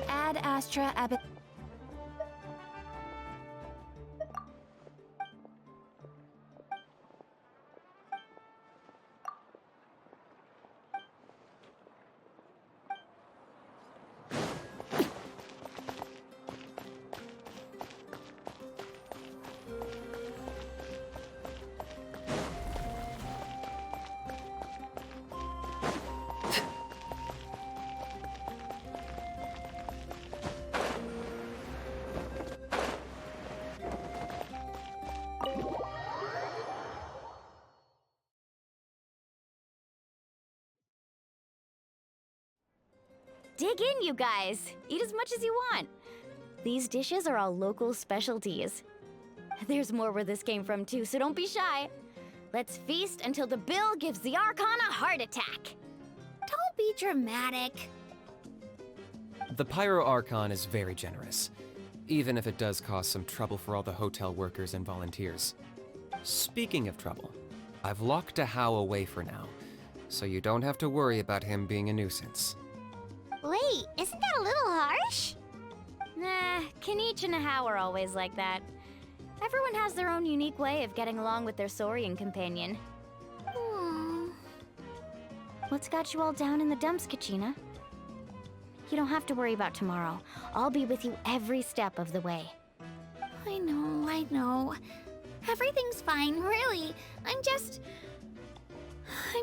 Ad Astra Abbot. Dig in, you guys. Eat as much as you want. These dishes are all local specialties. There's more where this came from too, so don't be shy. Let's feast until the bill gives the Archon a heart attack. Don't be dramatic. The Pyro Archon is very generous, even if it does cause some trouble for all the hotel workers and volunteers. Speaking of trouble, I've locked Ahau away for now, so you don't have to worry about him being a nuisance. Wait, isn't that a little harsh? Nah, Kinich and Ahau are always like that. Everyone has their own unique way of getting along with their Saurian companion. What's got you all down in the dumps, Kachina? You don't have to worry about tomorrow. I'll be with you every step of the way. I know. Everything's fine, really. I'm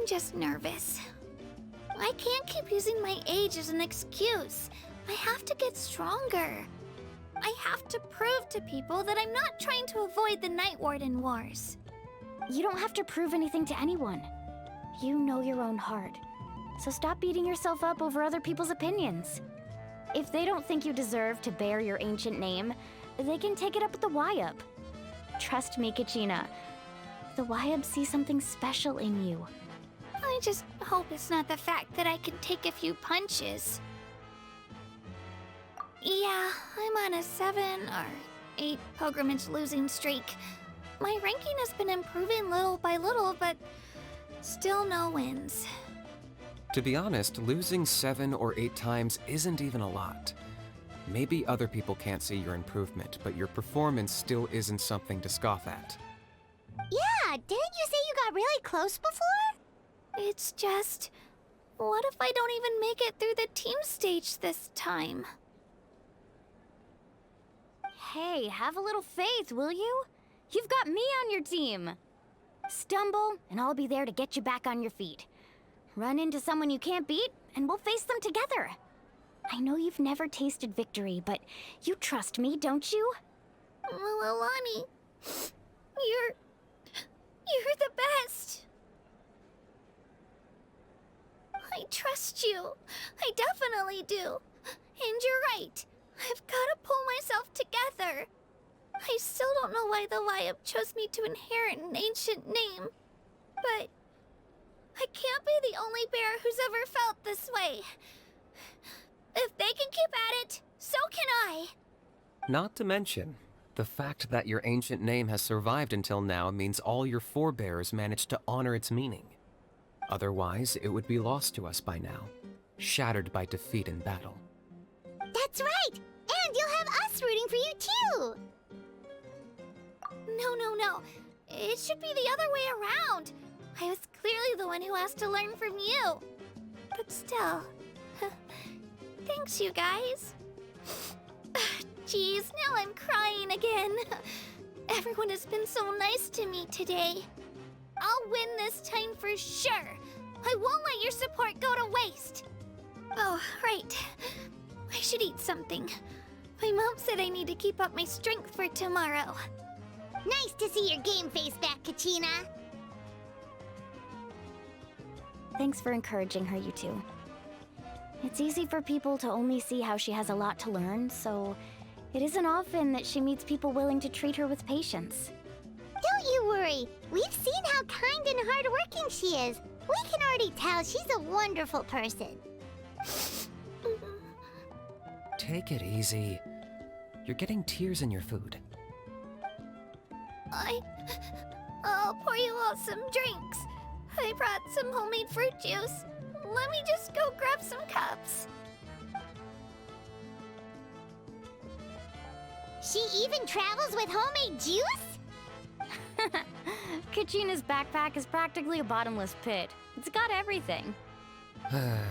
just nervous. I can't keep using my age as an excuse. I have to get stronger. I have to prove to people that I'm not trying to avoid the Night Warden Wars. You don't have to prove anything to anyone. You know your own heart. So stop beating yourself up over other people's opinions. If they don't think you deserve to bear your ancient name, they can take it up with the Wyab. Trust me, Kachina. The Wyab see something special in you. I just hope it's not the fact that I can take a few punches. Yeah, I'm on a 7 or 8 pilgrimage losing streak. My ranking has been improving little by little, but still no wins. To be honest, losing 7 or 8 times isn't even a lot. Maybe other people can't see your improvement, but your performance still isn't something to scoff at. Yeah, didn't you say you got really close before? It's just, what if I don't even make it through the team stage this time? Hey, have a little faith, will you? You've got me on your team. Stumble, and I'll be there to get you back on your feet. Run into someone you can't beat, and we'll face them together. I know you've never tasted victory, but you trust me, don't you? Alani, you're the best. I trust you. I definitely do. And you're right. I've got to pull myself together. I still don't know why the Wyab chose me to inherit an ancient name. But I can't be the only bear who's ever felt this way. If they can keep at it, so can I. Not to mention, the fact that your ancient name has survived until now means all your forebears managed to honor its meaning. Otherwise, it would be lost to us by now, shattered by defeat in battle. That's right! And you'll have us rooting for you too! No. It should be the other way around. I was clearly the one who asked to learn from you. But still, thanks, you guys. Jeez, now I'm crying again. Everyone has been so nice to me today. I'll win this time for sure. I won't let your support go to waste. Oh, right. I should eat something. My mom said I need to keep up my strength for tomorrow. Nice to see your game face back, Kachina. Thanks for encouraging her, you two. It's easy for people to only see how she has a lot to learn, so it isn't often that she meets people willing to treat her with patience. Don't you worry. We've seen how kind and hardworking she is. We can already tell she's a wonderful person. Take it easy. You're getting tears in your food. I'll pour you all some drinks. I brought some homemade fruit juice. Let me just go grab some cups. She even travels with homemade juice? Kachina's backpack is practically a bottomless pit. It's got everything.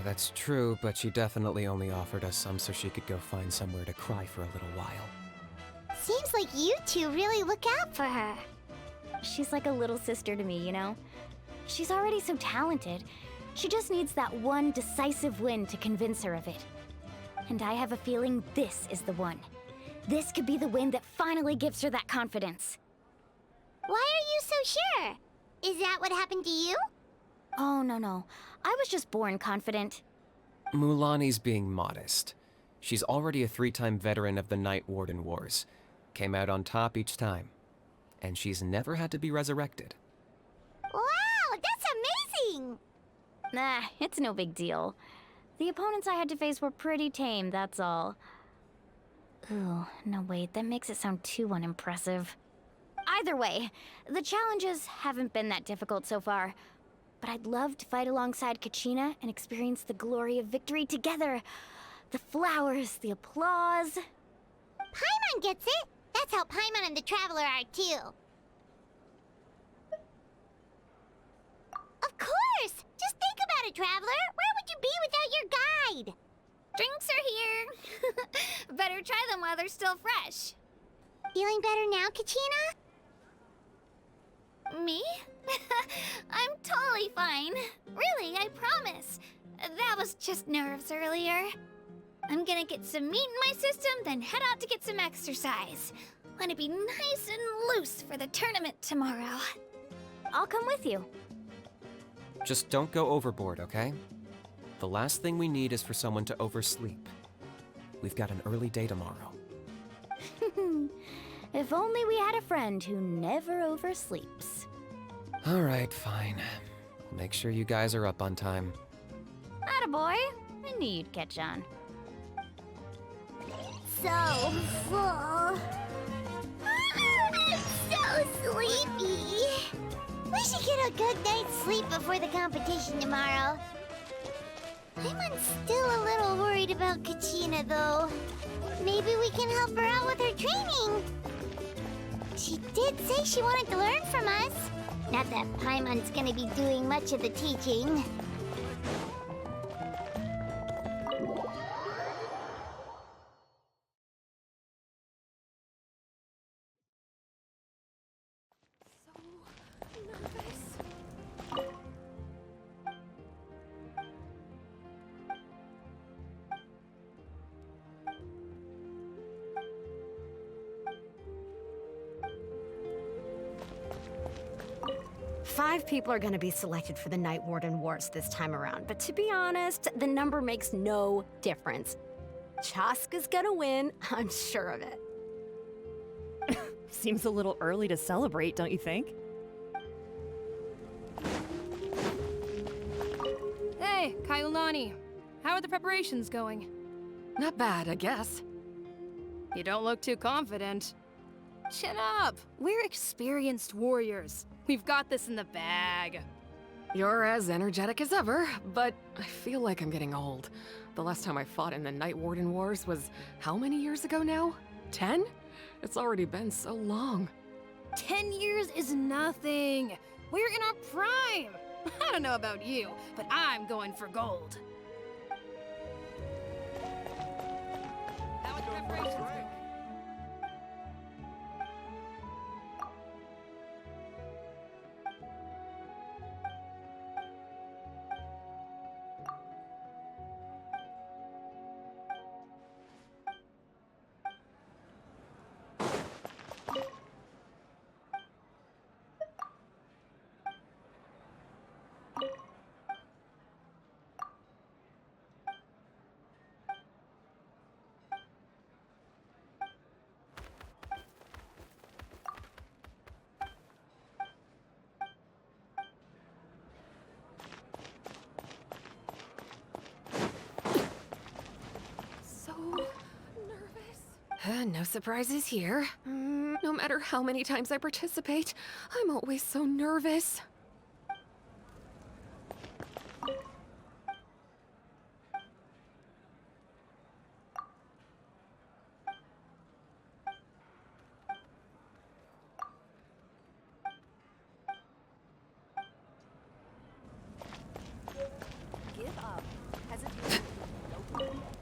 That's true, but she definitely only offered us some so she could go find somewhere to cry for a little while. Seems like you two really look out for her. She's like a little sister to me, you know? She's already so talented. She just needs that one decisive win to convince her of it. And I have a feeling this is the one. This could be the win that finally gives her that confidence. Why are you so sure? Is that what happened to you? Oh, no. I was just born confident. Mulani's being modest. She's already a 3-time veteran of the Night Warden Wars. Came out on top each time. And she's never had to be resurrected. Wow, that's amazing! Nah, it's no big deal. The opponents I had to face were pretty tame, that's all. Ooh, no wait, that makes it sound too unimpressive. Either way, the challenges haven't been that difficult so far. But I'd love to fight alongside Kachina and experience the glory of victory together. The flowers, the applause. Paimon gets it! That's how Paimon and the Traveler are, too. Of course! Just think about it, Traveler! Where would you be without your guide? Drinks are here. Better try them while they're still fresh. Feeling better now, Kachina? Me? I'm totally fine. Really, I promise. That was just nerves earlier. I'm gonna get some meat in my system, then head out to get some exercise. Wanna be nice and loose for the tournament tomorrow. I'll come with you. Just don't go overboard, okay? The last thing we need is for someone to oversleep. We've got an early day tomorrow. If only we had a friend who never oversleeps. All right, fine. I'll make sure you guys are up on time. Attaboy. I knew you'd catch on. So full. I'm so sleepy. We should get a good night's sleep before the competition tomorrow. I'm still a little worried about Kachina, though. Maybe we can help her out with her training. She did say she wanted to learn from us. Not that Paimon's gonna be doing much of the teaching. Five people are gonna be selected for the Night Warden Wars this time around, but to be honest, the number makes no difference. Chaska's gonna win, I'm sure of it. Seems a little early to celebrate, don't you think? Hey, Kaiulani. How are the preparations going? Not bad, I guess. You don't look too confident. Chin up! We're experienced warriors. We've got this in the bag. You're as energetic as ever, but I feel like I'm getting old. The last time I fought in the Night Warden Wars was how many years ago now? 10? It's already been so long. 10 years is nothing. We're in our prime. I don't know about you, but I'm going for gold. How are the preparations going? No surprises here. No matter how many times I participate, I'm always so nervous. Give up. Hesitation. No.